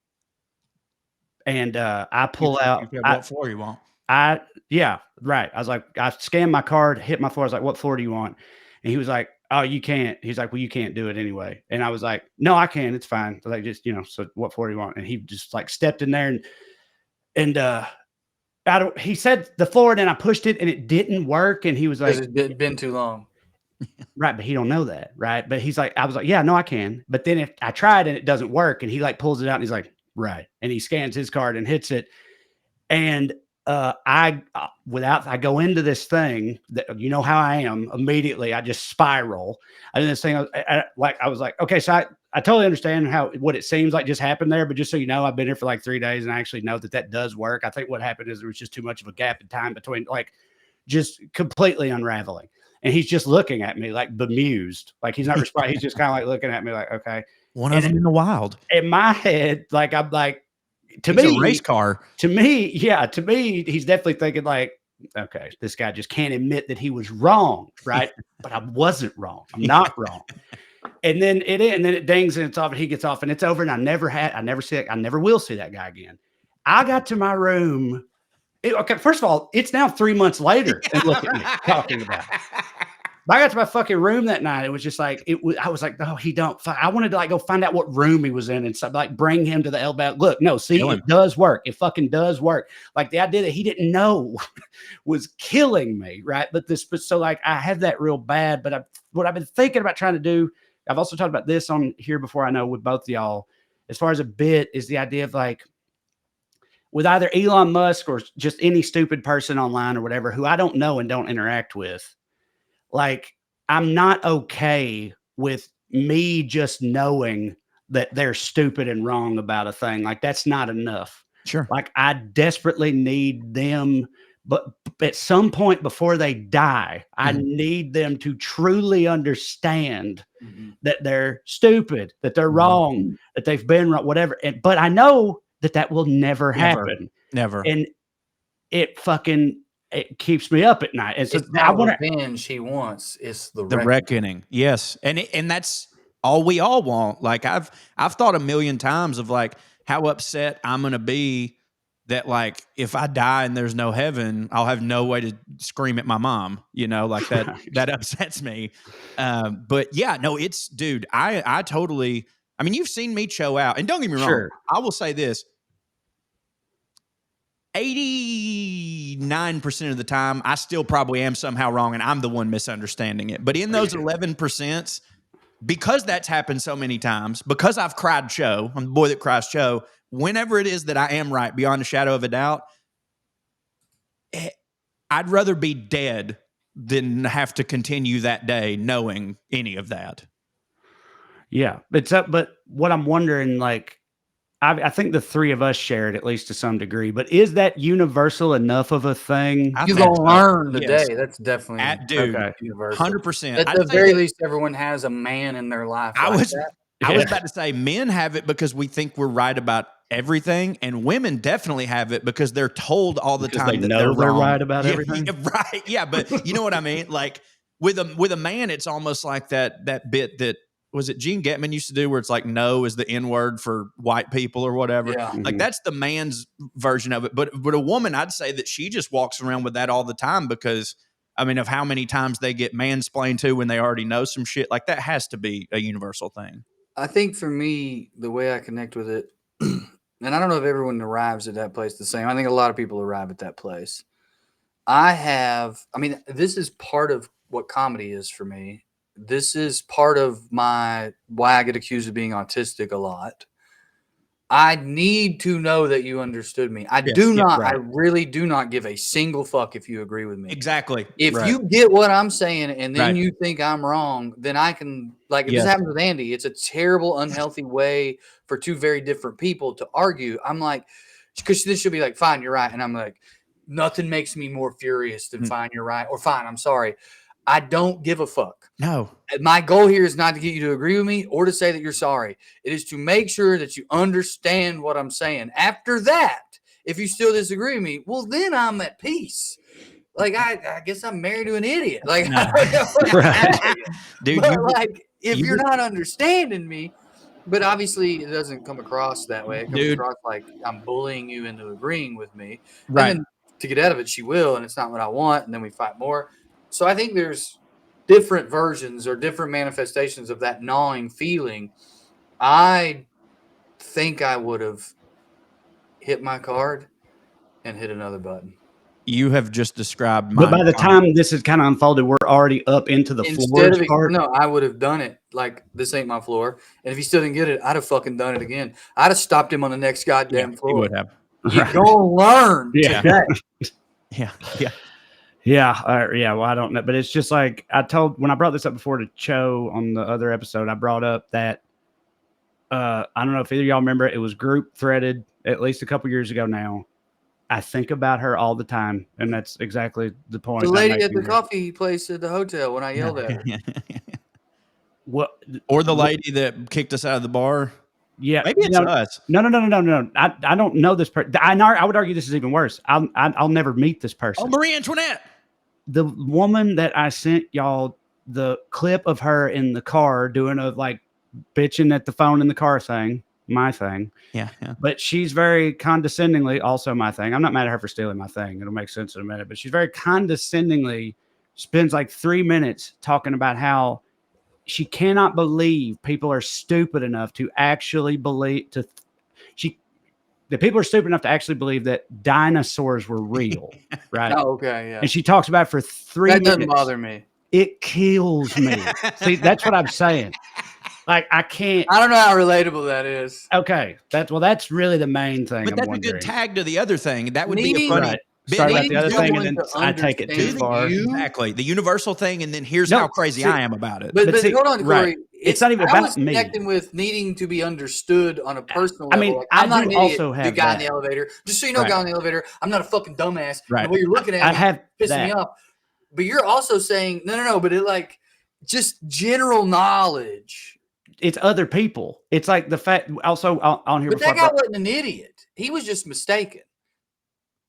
pull out. What floor you want? Yeah, right. I was like, I scanned my card, hit my floor. I was like, what floor do you want? And he was like, oh, you can't. He's like, well, you can't do it anyway. And I was like, no, I can. It's fine. So like, just, so what floor do you want? And he just like stepped in there and he said the floor, and then I pushed it and it didn't work. And he was like, it's been too long. Right. But he don't know that. Right. But he's like, I was like, yeah, no, I can. But then if I tried and it doesn't work, and he like pulls it out and he's like, right. And he scans his card and hits it. And I go into this thing that, you know how I am immediately. I just spiral. I did this thing. I was like, okay, so I totally understand what it seems like just happened there. But just so you know, I've been here for like 3 days and I actually know that does work. I think what happened is there was just too much of a gap in time between, like, just completely unraveling. And he's just looking at me like bemused. Like he's not responding. He's just kind of like looking at me like, okay. One of them in the wild. In my head, like, I'm like, to He's me, a race car. To me, he's definitely thinking like, okay, this guy just can't admit that he was wrong, right? But I wasn't wrong. I'm not wrong. And then it dings and it's off, and he gets off, and it's over. And I never will see that guy again. I got to my room. Okay, first of all, it's now 3 months later, and look at me talking about it. But I got to my fucking room that night. It was just like, I was like, oh, I wanted to like go find out what room he was in and stuff, like bring him to the elbow. Look, no, see, it does work. It fucking does work. Like the idea that he didn't know was killing me. Right. So like, I have that real bad, but what I've been thinking about trying to do, I've also talked about this on here before, I know, with both of y'all, as far as a bit, is the idea of like, with either Elon Musk or just any stupid person online or whatever, who I don't know and don't interact with. Like, I'm not okay with me just knowing that they're stupid and wrong about a thing. Like, that's not enough. Sure. Like, I desperately need them, but at some point before they die, I need them to truly understand that they're stupid, that they're wrong, that they've been wrong, whatever. But I know that will never happen. Never. And it keeps me up at night. And so I want revenge he wants. It's the reckoning. Yes. And that's all we all want. Like I've thought a million times of like how upset I'm going to be that like, if I die and there's no heaven, I'll have no way to scream at my mom, like that, that upsets me. But yeah, no, dude, I totally, I mean, you've seen me show out, and don't get me wrong. I will say this. 89% of the time, I still probably am somehow wrong, and I'm the one misunderstanding it. But in those 11%, because that's happened so many times, because I've cried show, I'm the boy that cries show, whenever it is that I am right, beyond a shadow of a doubt, I'd rather be dead than have to continue that day knowing any of that. Yeah. But what I'm wondering, like, I think the three of us share it, at least to some degree, but is that universal enough of a thing? You're going to learn today. Yes. That's definitely universal. 100%. At the very least, everyone has a man in their life. I was about to say men have it because we think we're right about everything, and women definitely have it because they're told all the time that they're right about everything. Right. Yeah. But you know what I mean? Like with a man, it's almost like that bit that, was it Gene Getman used to do where it's like no is the N word for white people or whatever. Yeah. Like that's the man's version of it. But a woman, I'd say that she just walks around with that all the time because, I mean, of how many times they get mansplained to when they already know some shit. Like that has to be a universal thing. I think for me, the way I connect with it, and I don't know if everyone arrives at that place the same. I think a lot of people arrive at that place. This is part of what comedy is for me. This is part of why I get accused of being autistic a lot. I need to know that you understood me. I really do not give a single fuck if you agree with me. Exactly. If you get what I'm saying and then Right. you think I'm wrong, then I can, like, if Yes. this happens with Andy, it's a terrible, unhealthy way for two very different people to argue. I'm like, because this should be like, fine, you're right. And I'm like, nothing makes me more furious than fine, you're right, or fine, I'm sorry. I don't give a fuck. No. My goal here is not to get you to agree with me or to say that you're sorry. It is to make sure that you understand what I'm saying. After that, if you still disagree with me, well, then I'm at peace. Like, I guess I'm married to an idiot. Like, I don't know what to tell you. Dude, but like, if you're not understanding me, but obviously it doesn't come across that way. It comes across like I'm bullying you into agreeing with me. Right. And then to get out of it, she will, and it's not what I want, and then we fight more. So I think there's different versions or different manifestations of that gnawing feeling. I think I would have hit my card and hit another button. You have just described my. But by the time this is kind of unfolded, we're already up into the floors part. No, I would have done it like, this ain't my floor. And if he still didn't get it, I'd have fucking done it again. I'd have stopped him on the next goddamn floor. You would have. You're gonna learn today. Yeah. Well, I don't know, but it's just like when I brought this up before to Cho on the other episode, I brought up that I don't know if either of y'all remember it was group threaded at least a couple years ago now. I think about her all the time, and that's exactly the point. The lady at the coffee place at the hotel when I yelled at her. What? Or the lady that kicked us out of the bar. Yeah, maybe it's us. No. I don't know this person. I would argue this is even worse. I'll never meet this person. Oh, Marie Antoinette, the woman that I sent y'all the clip of her in the car doing a like bitching at the phone in the car thing. My thing. Yeah. But she's very condescendingly also my thing. I'm not mad at her for stealing my thing. It'll make sense in a minute. But she's very condescendingly spends like 3 minutes talking about how she cannot believe people are stupid enough to actually believe the people are stupid enough to actually believe that dinosaurs were real. Right. Oh, okay. Yeah. And she talks about it for 3 minutes. That doesn't bother me. It kills me. See, that's what I'm saying. Like, I can't. I don't know how relatable that is. Okay, that's really the main thing. But that's a good tag to the other thing. That would be a funny. Right. Start about the other thing, and then I take it too far. Exactly, the universal thing, and then here's how crazy I am about it. But see, hold on, Corey. Right. It's not even about me. Connecting with needing to be understood on a personal level. I mean, like, I'm not an idiot. Also have the guy in the elevator. Just so you know, guy in the elevator. I'm not a fucking dumbass. Right. The way you're looking at me pissing that. me off. But you're also saying no. But it like just general knowledge. It's other people. It's like the fact also on here. But that guy wasn't an idiot. He was just mistaken.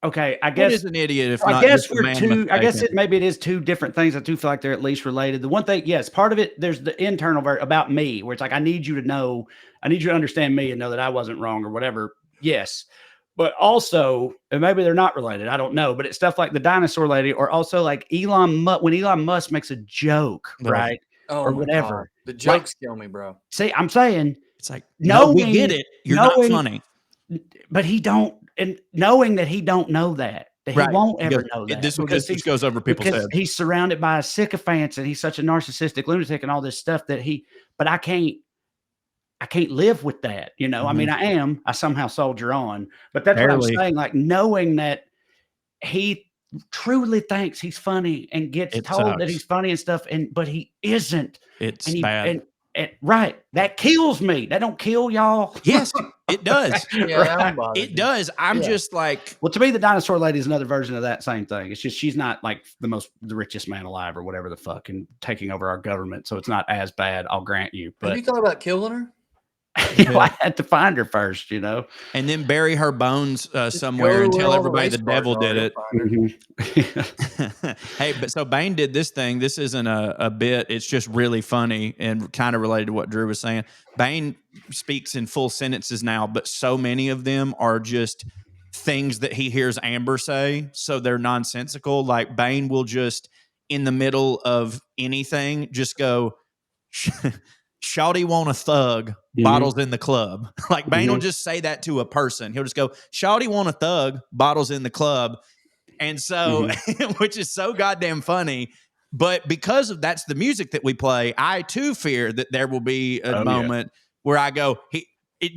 Okay, I guess what is an idiot. If I not guess we're two. I guess maybe it is two different things. I do feel like they're at least related. The one thing, yes, part of it. There's the internal about me, where it's like I need you to know, I need you to understand me and know that I wasn't wrong or whatever. Yes, but also, and maybe they're not related. I don't know, but it's stuff like the dinosaur lady, or also like when Elon Musk makes a joke, right? Oh, or whatever. God. The jokes kill me, bro. See, I'm saying it's like no, we get it. You're not funny, but he don't, and knowing that he don't know that he won't ever know that. This goes over people's heads. He's surrounded by sycophants, and he's such a narcissistic lunatic, and all this stuff that But I can't live with that. You know, I mean, I somehow soldier on, but that's what I'm saying. Like knowing that he truly thinks he's funny and gets told that he's funny and stuff, but he isn't. It's bad. And right, that kills me. That don't kill y'all. Yes, it does. It does. I'm just like, well, to me, the dinosaur lady is another version of that same thing. It's just she's not like the richest man alive or whatever the fuck, and taking over our government, so it's not as bad. I'll grant you. But have you thought about killing her? I had to find her first, and then bury her bones somewhere and tell everybody the devil did it. Mm-hmm. Hey, but so Bane did this thing. This isn't a bit. It's just really funny and kind of related to what Drew was saying. Bane speaks in full sentences now, but so many of them are just things that he hears Amber say. So they're nonsensical. Like Bane will just, in the middle of anything, just go, Shawty want a thug, bottles in the club. Like Bane will just say that to a person. He'll just go, Shawty want a thug, bottles in the club. And so, which is so goddamn funny. But because of that's the music that we play, I too fear that there will be a moment where I go,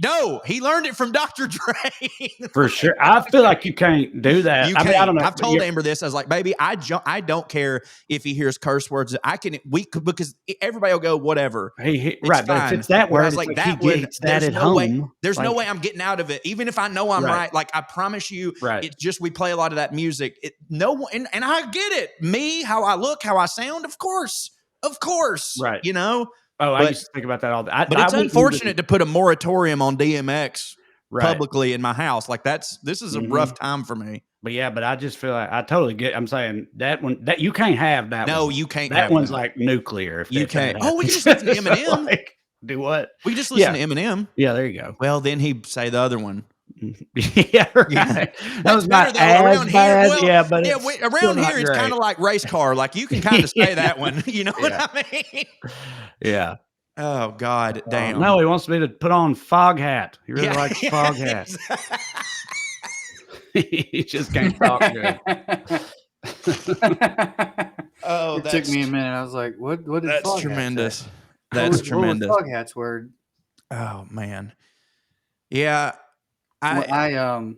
No, he learned it from Dr. Dre. For sure. I feel like you can't do that. You I can't. mean, I don't know. I've told Amber this. I was like, baby, I don't care if he hears curse words. Because everybody will go whatever. Right, fine. but if it's that Where word, I was it's like, like that he would, gets that there's at no home. way. There's no Like, way I'm getting out of it, even if I know I'm right. Like I promise you, Right. it's just we play a lot of that music. No one, and I get it. Me, how I look, how I sound, of course, Right. you know. Oh, I But- used to think about that all day. But it's unfortunate to put a moratorium on DMX Right. publicly in my house. Like this is a rough time for me. But yeah, but I just feel like I totally get. I'm saying that one that you can't have that. No, one. you can't. That have one's that. like nuclear. If You that can't. happens. Oh, we can just listen to Eminem. Like, do what? We can just listen to Eminem. Yeah, there you go. Well, then he'd say the other one. Yeah, right. Yeah. That was better not though, as around bad. here. Well, yeah, but yeah, it's around here it's kind of like race car. Like you can kind of say that one. You know what I mean? Yeah. Oh God, damn. No, he wants me to put on fog hat. He really likes fog hat. He just can't talk good. Oh, it took me a minute. I was like, "What? What did that's fog hat tremendous. say? That's What tremendous. was fog hat's word? Oh man, yeah. I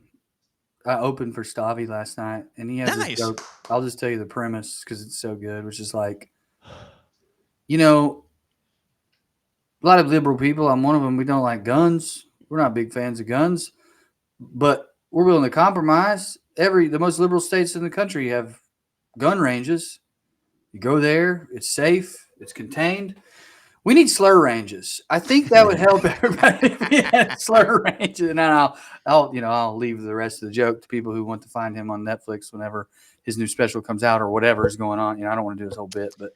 opened for Stavi last night, and he has this joke. I'll just tell you the premise because it's so good, which is like, a lot of liberal people. I'm one of them. We don't like guns. We're not big fans of guns, but we're willing to compromise. The most liberal states in the country have gun ranges. You go there, it's safe, it's contained. We need slur ranges. I think that would help everybody if we had slur ranges. And then I'll leave the rest of the joke to people who want to find him on Netflix whenever his new special comes out or whatever is going on. I don't want to do this whole bit, but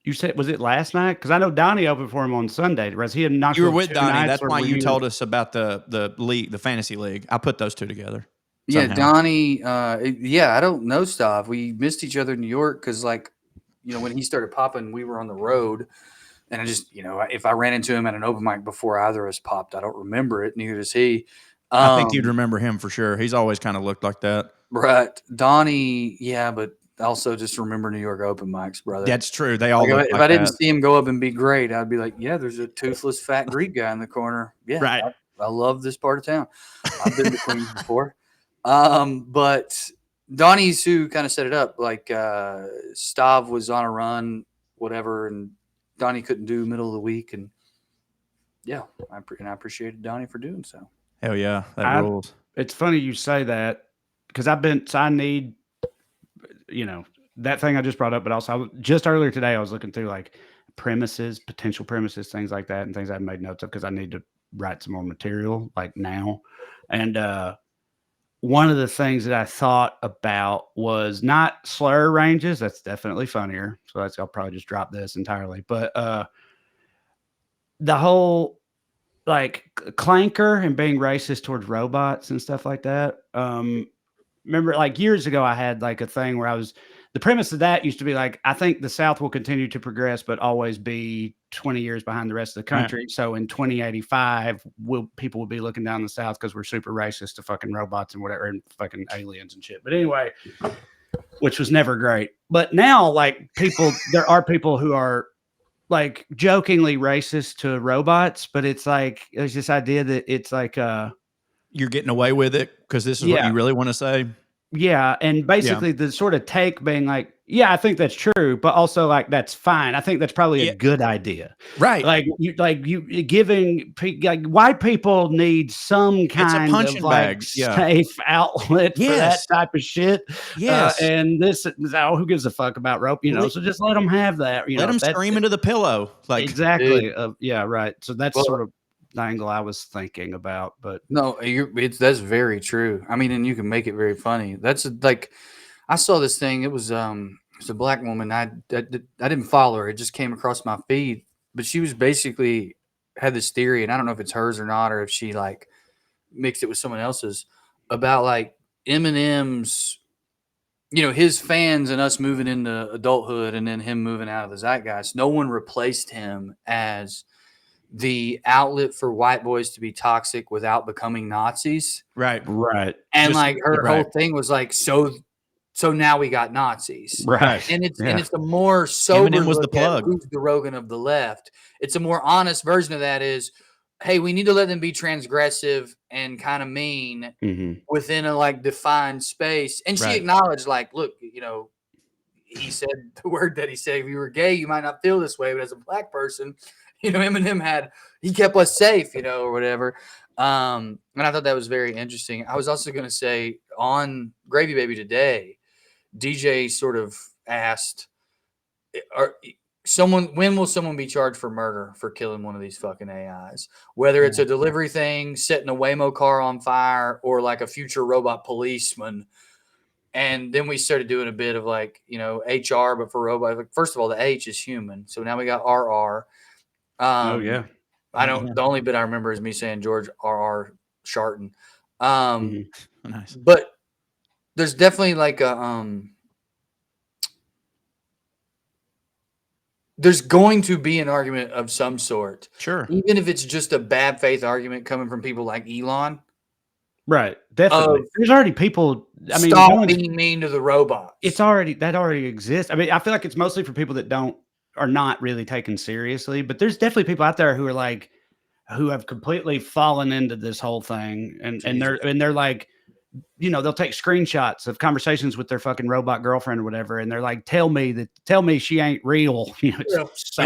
you said, was it last night? Because I know Donnie opened for him on Sunday. Was he in You were with Donnie. That's why you told us about the league, the fantasy league. I put those two together. Yeah, Donnie. I don't know Stav. We missed each other in New York because, when he started popping, we were on the road. And I just, if I ran into him at an open mic before either of us popped, I don't remember it. Neither does he. I think you'd remember him for sure. He's always kind of looked like that. Right. Donnie, yeah, but also just remember New York open mics, brother. That's true. They all look if I didn't see him go up and be great, I'd be like, yeah, there's a toothless fat Greek guy in the corner. Yeah, right. I love this part of town. I've been to Queens before. But Donnie's who kind of set it up. Like Stav was on a run, whatever, and Donnie couldn't do middle of the week. And yeah, I appreciated Donnie for doing so. Hell yeah, that rules. It's funny you say that because I need, that thing I just brought up, but also just earlier today I was looking through like potential premises, things like that, and things I made notes of because I need to write some more material like now. And one of the things that I thought about was not slur ranges. That's definitely funnier. So I'll probably just drop this entirely. But the whole like clanker and being racist towards robots and stuff like that. Remember like years ago, I had like a thing where the premise of that used to be like, I think the South will continue to progress, but always be 20 years behind the rest of the country. Right. So in 2085, people will be looking down the South because we're super racist to fucking robots and whatever and fucking aliens and shit. But anyway, which was never great. But now like there are people who are like jokingly racist to robots, but it's like, there's this idea that it's like, you're getting away with it because this is what you really want to say. Yeah. And basically the sort of take being like, yeah, I think that's true, but also like, that's fine. I think that's probably a good idea. Right. Like you giving like white people need some kind of like safe outlet for that type of shit. Yes. And who gives a fuck about rope, so just let them have that, let them scream into the pillow. Like exactly. Yeah. Right. So that's sort of the angle I was thinking about, but no, that's very true. I mean, and you can make it very funny. That's like, I saw this thing. It was a black woman. I didn't follow her. It just came across my feed, but she was basically had this theory, and I don't know if it's hers or not, or if she like mixed it with someone else's about like Eminem's, his fans and us moving into adulthood and then him moving out of the zeitgeist. No one replaced him as the outlet for white boys to be toxic without becoming Nazis. Right. And like her whole thing was like, so now we got Nazis. Right. And it's a more sober Eminem was the plug. Who's the Rogan of the left. It's a more honest version of that is hey, we need to let them be transgressive and kind of mean within a like defined space. And she acknowledged, like, look, you know, he said the word that he said, if you were gay, you might not feel this way, but as a black person, you know, Eminem he kept us safe, you know, or whatever. And I thought that was very interesting. I was also going to say on Gravy Baby today, DJ sort of asked, when will someone be charged for murder for killing one of these fucking AIs? Whether it's a delivery thing, setting a Waymo car on fire, or like a future robot policeman. And then we started doing a bit of like, you know, HR, but for robot. Like, first of all, the H is human. So now we got RR. Oh yeah. I don't. The only bit I remember is me saying George R.R. Sharton. Nice. But there's definitely like a there's going to be an argument of some sort. Sure. Even if it's just a bad faith argument coming from people like Elon. Right. Definitely. There's already people. I mean, stop being mean to the robots. That already exists. I mean, I feel like it's mostly for people that are not really taken seriously, but there's definitely people out there who are like, who have completely fallen into this whole thing. And they're like, you know, they'll take screenshots of conversations with their fucking robot girlfriend or whatever. And they're like, tell me she ain't real. You know, it's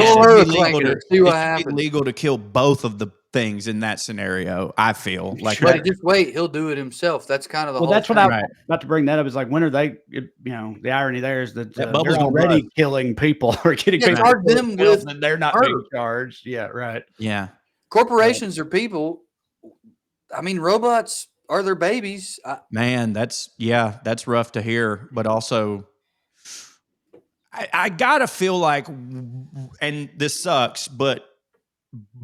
illegal to kill both of the things in that scenario. I feel like, but just wait, he'll do it himself. That's kind of the whole that's thing. what I was about to bring that up. Is like, when are they, you know, the irony there is that they're already killing people or getting people charge them with, and they're not being charged. Yeah. Right. Yeah. Corporations are people. I mean, robots are their babies. Man, that's rough to hear, but also I gotta feel like, and this sucks, but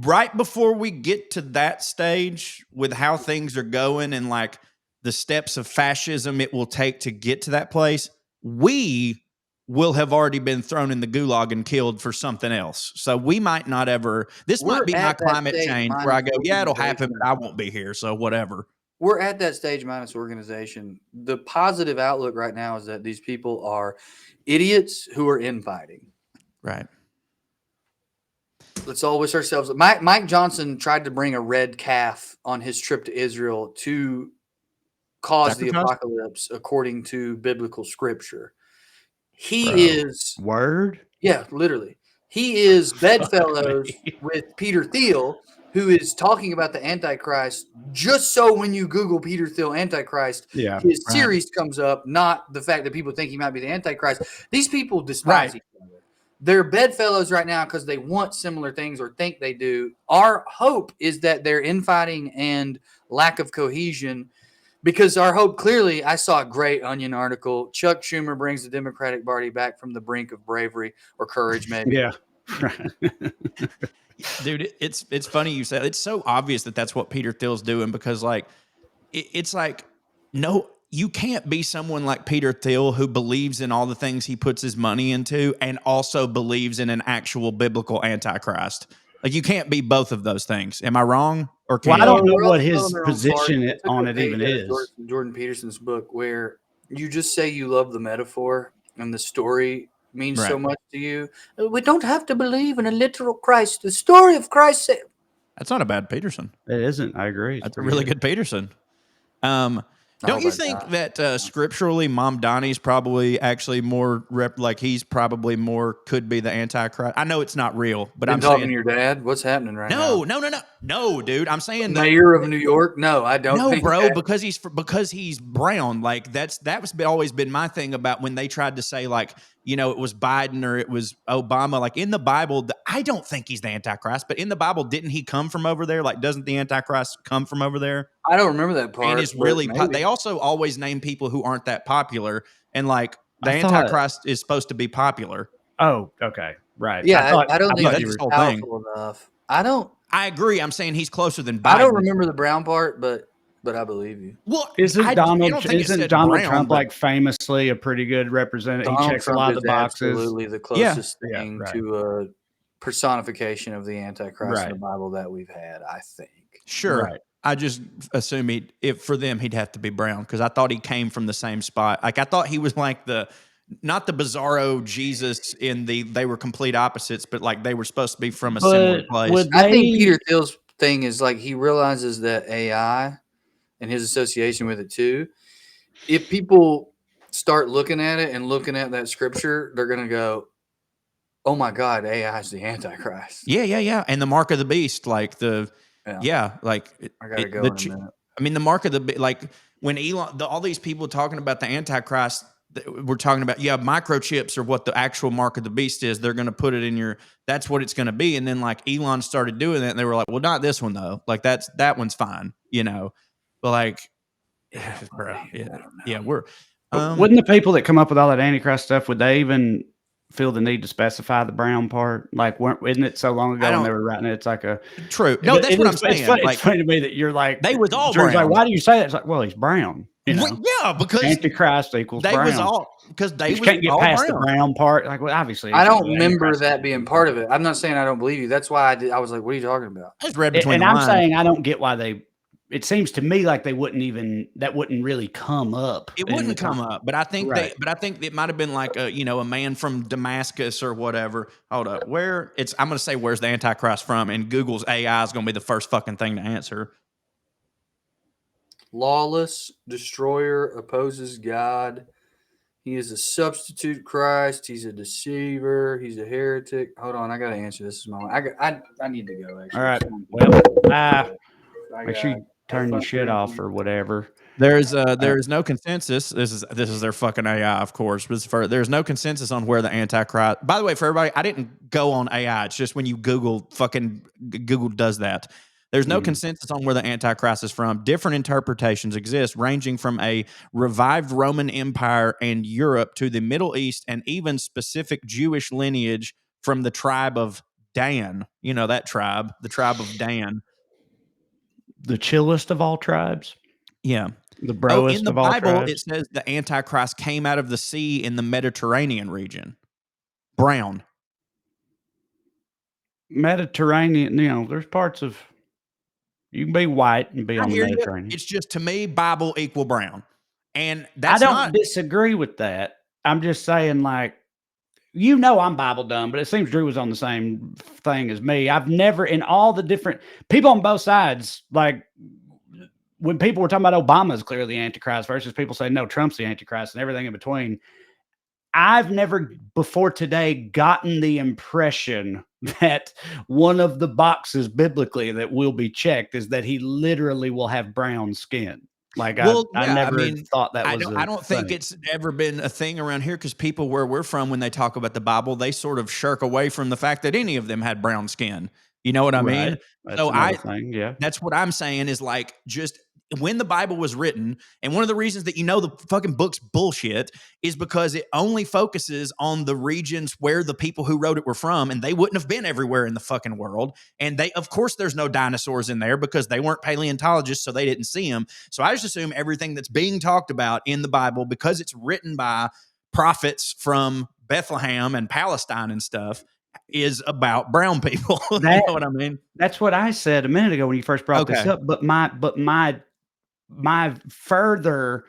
right before we get to that stage with how things are going and like the steps of fascism it will take to get to that place, we will have already been thrown in the gulag and killed for something else. So we might not ever, might be my climate change where I go, yeah, it'll happen, but I won't be here. So whatever. We're at that stage minus organization. The positive outlook right now is that these people are idiots who are infighting. Right. Let's all wish ourselves. Mike Johnson tried to bring a red calf on his trip to Israel to cause the apocalypse according to biblical scripture. He is word. Yeah, literally. He is bedfellows with Peter Thiel, who is talking about the Antichrist, just so when you Google Peter Thiel Antichrist, his series comes up, not the fact that people think he might be the Antichrist. These people despise each other. They're bedfellows right now because they want similar things or think they do. Our hope is that their infighting and lack of cohesion, because our hope clearly, I saw a great Onion article. Chuck Schumer brings the Democratic Party back from the brink of bravery or courage, maybe. Yeah. Dude, it's funny you said it's so obvious that that's what Peter Thiel's doing, because like it's like, no, you can't be someone like Peter Thiel who believes in all the things he puts his money into and also believes in an actual biblical Antichrist. Like, you can't be both of those things. Am I wrong? Or I don't know what his position on it even is. Jordan Peterson's book, where you just say you love the metaphor and the story means so much to you. We don't have to believe in a literal Christ. The story of Christ. That's not a bad Peterson. It isn't. I agree. That's a really good Peterson. Don't you think that scripturally, Mom Donnie's probably actually more he's probably more could be the Antichrist? I know it's not real, but I'm talking saying, to your dad. What's happening right now? No, dude. I'm saying the mayor of New York. No, I don't. No, think bro, that. because he's brown. Like that was always been my thing about when they tried to say like, you know, it was Biden or it was Obama. Like in the Bible, I don't think he's the Antichrist, but in the Bible, didn't he come from over there? Like, doesn't the Antichrist come from over there? I don't remember that part. And it's really they also always name people who aren't that popular, and like the Antichrist is supposed to be popular. Oh, okay, right. Yeah, I don't think he's powerful enough. I agree. I'm saying he's closer than Biden. I don't remember the brown part, but I believe you. Well, isn't Donald Trump like famously a pretty good representative? He checks a lot of the boxes. Absolutely, the closest thing to a personification of the Antichrist in the Bible that we've had. I think. Sure. Right. I just assume for them he'd have to be brown, because I thought he came from the same spot. Like I thought he was like not the bizarro Jesus they were complete opposites, but like they were supposed to be from a similar place. I think Peter Thiel's thing is like he realizes that AI and his association with it too. If people start looking at it and looking at that scripture, they're gonna go, "Oh my God, AI is the Antichrist." Yeah. And the mark of the beast, like like I gotta go in a minute. I mean, the mark of the like when Elon, all these people talking about the Antichrist, we're talking about microchips are what the actual mark of the beast is. They're going to put it in your. That's what it's going to be. And then like Elon started doing that, and they were like, "Well, not this one though. Like that one's fine, But like, bro, we're. But wouldn't the people that come up with all that Antichrist stuff, would they even feel the need to specify the brown part? Like, isn't it so long ago when they were writing it? It's like a true. No, that's what I'm saying. It's funny to me that you're like, they was all Drew's brown. like, why do you say that? It's like, well, he's brown. Yeah, because Antichrist equals they brown. was all because they you can't get past the brown part. Like, well, obviously, I don't remember that being part of it. I'm not saying I don't believe you. That's why I was like, "What are you talking about?" I just read between and the I'm lines. saying I don't get why they. It seems to me like they wouldn't really come up. It wouldn't come up, but I think I think it might have been like a man from Damascus or whatever. Hold up, I'm going to say where's the Antichrist from, and Google's AI is going to be the first fucking thing to answer. Lawless, destroyer, opposes God. He is a substitute Christ. He's a deceiver. He's a heretic. Hold on, I gotta answer this. I need to go. Actually, all right. Well, make sure you turn your shit off or whatever. There is no consensus. This is their fucking AI, of course. But there's no consensus on where the Antichrist. By the way, for everybody, I didn't go on AI. It's just when you Google does that. There's no consensus on where the Antichrist is from. Different interpretations exist, ranging from a revived Roman Empire and Europe to the Middle East, and even specific Jewish lineage from the tribe of Dan. You know that tribe, the tribe of Dan. The chillest of all tribes. Yeah. The broest in the of all Bible, tribes. it says the Antichrist came out of the sea in the Mediterranean region. Brown. Mediterranean, there's parts of you can be white and be on the Mediterranean. It's just, to me, Bible equal brown. And I don't disagree with that. I'm just saying, like, I'm Bible dumb, but it seems Drew was on the same thing as me. I've never, in all the different people on both sides, like when people were talking about Obama's clearly Antichrist versus people saying, no, Trump's the Antichrist and everything in between. I've never before today gotten the impression that one of the boxes biblically that will be checked is that he literally will have brown skin. Like, I never thought that was I don't think it's ever been a thing around here, because people where we're from, when they talk about the Bible, they sort of shirk away from the fact that any of them had brown skin. You know what I mean? That's another thing. Yeah. That's what I'm saying is, like, just when the Bible was written, and one of the reasons that the fucking book's bullshit is because it only focuses on the regions where the people who wrote it were from, and they wouldn't have been everywhere in the fucking world. And of course, there's no dinosaurs in there because they weren't paleontologists, so they didn't see them. So I just assume everything that's being talked about in the Bible, because it's written by prophets from Bethlehem and Palestine and stuff, is about brown people. You know what I mean? That's what I said a minute ago when you first brought this up. But my further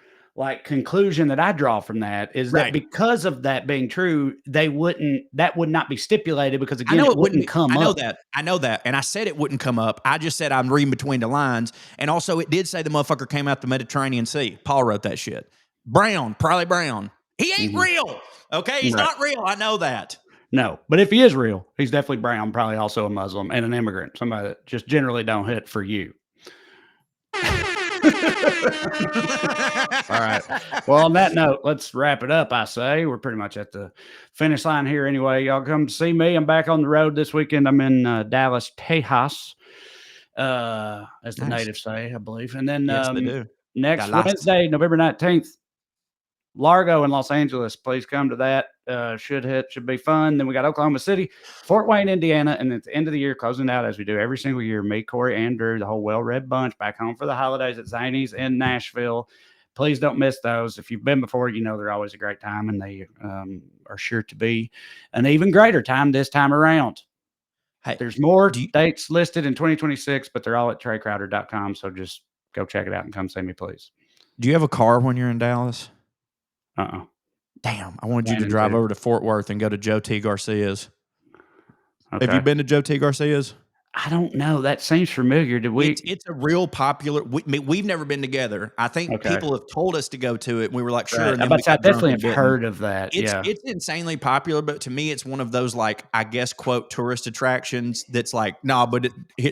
conclusion that I draw from that is that because of that being true, that would not be stipulated, because again, it wouldn't come up. I know that. And I said it wouldn't come up. I just said I'm reading between the lines. And also it did say the motherfucker came out the Mediterranean Sea. Paul wrote that shit. Brown, probably brown. He ain't real. Okay. He's not real. I know that. No, but if he is real, he's definitely brown, probably also a Muslim and an immigrant, somebody that just generally don't hit for you. All right. Well, on that note, let's wrap it up. I say we're pretty much at the finish line here anyway. Y'all come see me. I'm back on the road this weekend. I'm in Dallas, Tejas, as the natives say, I believe. And then yes, they do. Next Wednesday, November 19th, Largo in Los Angeles. Please come to that. Should be fun. Then we got Oklahoma City, Fort Wayne, Indiana, and at the end of the year, closing out as we do every single year, me, Corey, Andrew, the whole WellRED bunch back home for the holidays at Zany's in Nashville. Please don't miss those. If you've been before, they're always a great time, and they are sure to be an even greater time this time around. Hey, there's more dates listed in 2026, but they're all at TraeCrowder.com. So just go check it out and come see me, please. Do you have a car when you're in Dallas? Damn, I wanted you to drive over to Fort Worth and go to Joe T. Garcia's. Okay. Have you been to Joe T. Garcia's? I don't know. That seems familiar. Did we? It's a real popular. We've never been together. I think Okay. people have told us to go to it. And we were like, sure, Right. and I then we I got drunk definitely and have didn't. heard of that. Yeah. It's insanely popular, but to me, it's one of those like I guess quote tourist attractions that's like nah, but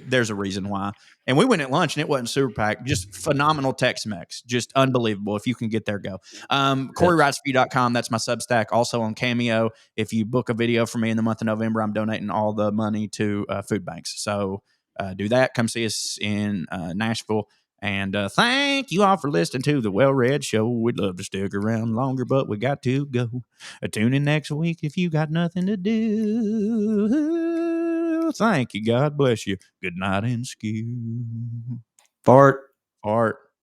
there's a reason why. And we went at lunch and it wasn't super packed. Just phenomenal Tex-Mex, just unbelievable. If you can get there, go. CoreyWritesForYou.com. That's my Substack. Also on Cameo. If you book a video for me in the month of November, I'm donating all the money to food banks. So do that. Come see us in Nashville. And thank you all for listening to the WellRED Show. We'd love to stick around longer, but we got to go. Tune in next week if you got nothing to do. Thank you. God bless you. Good night and skew. Fart. Fart.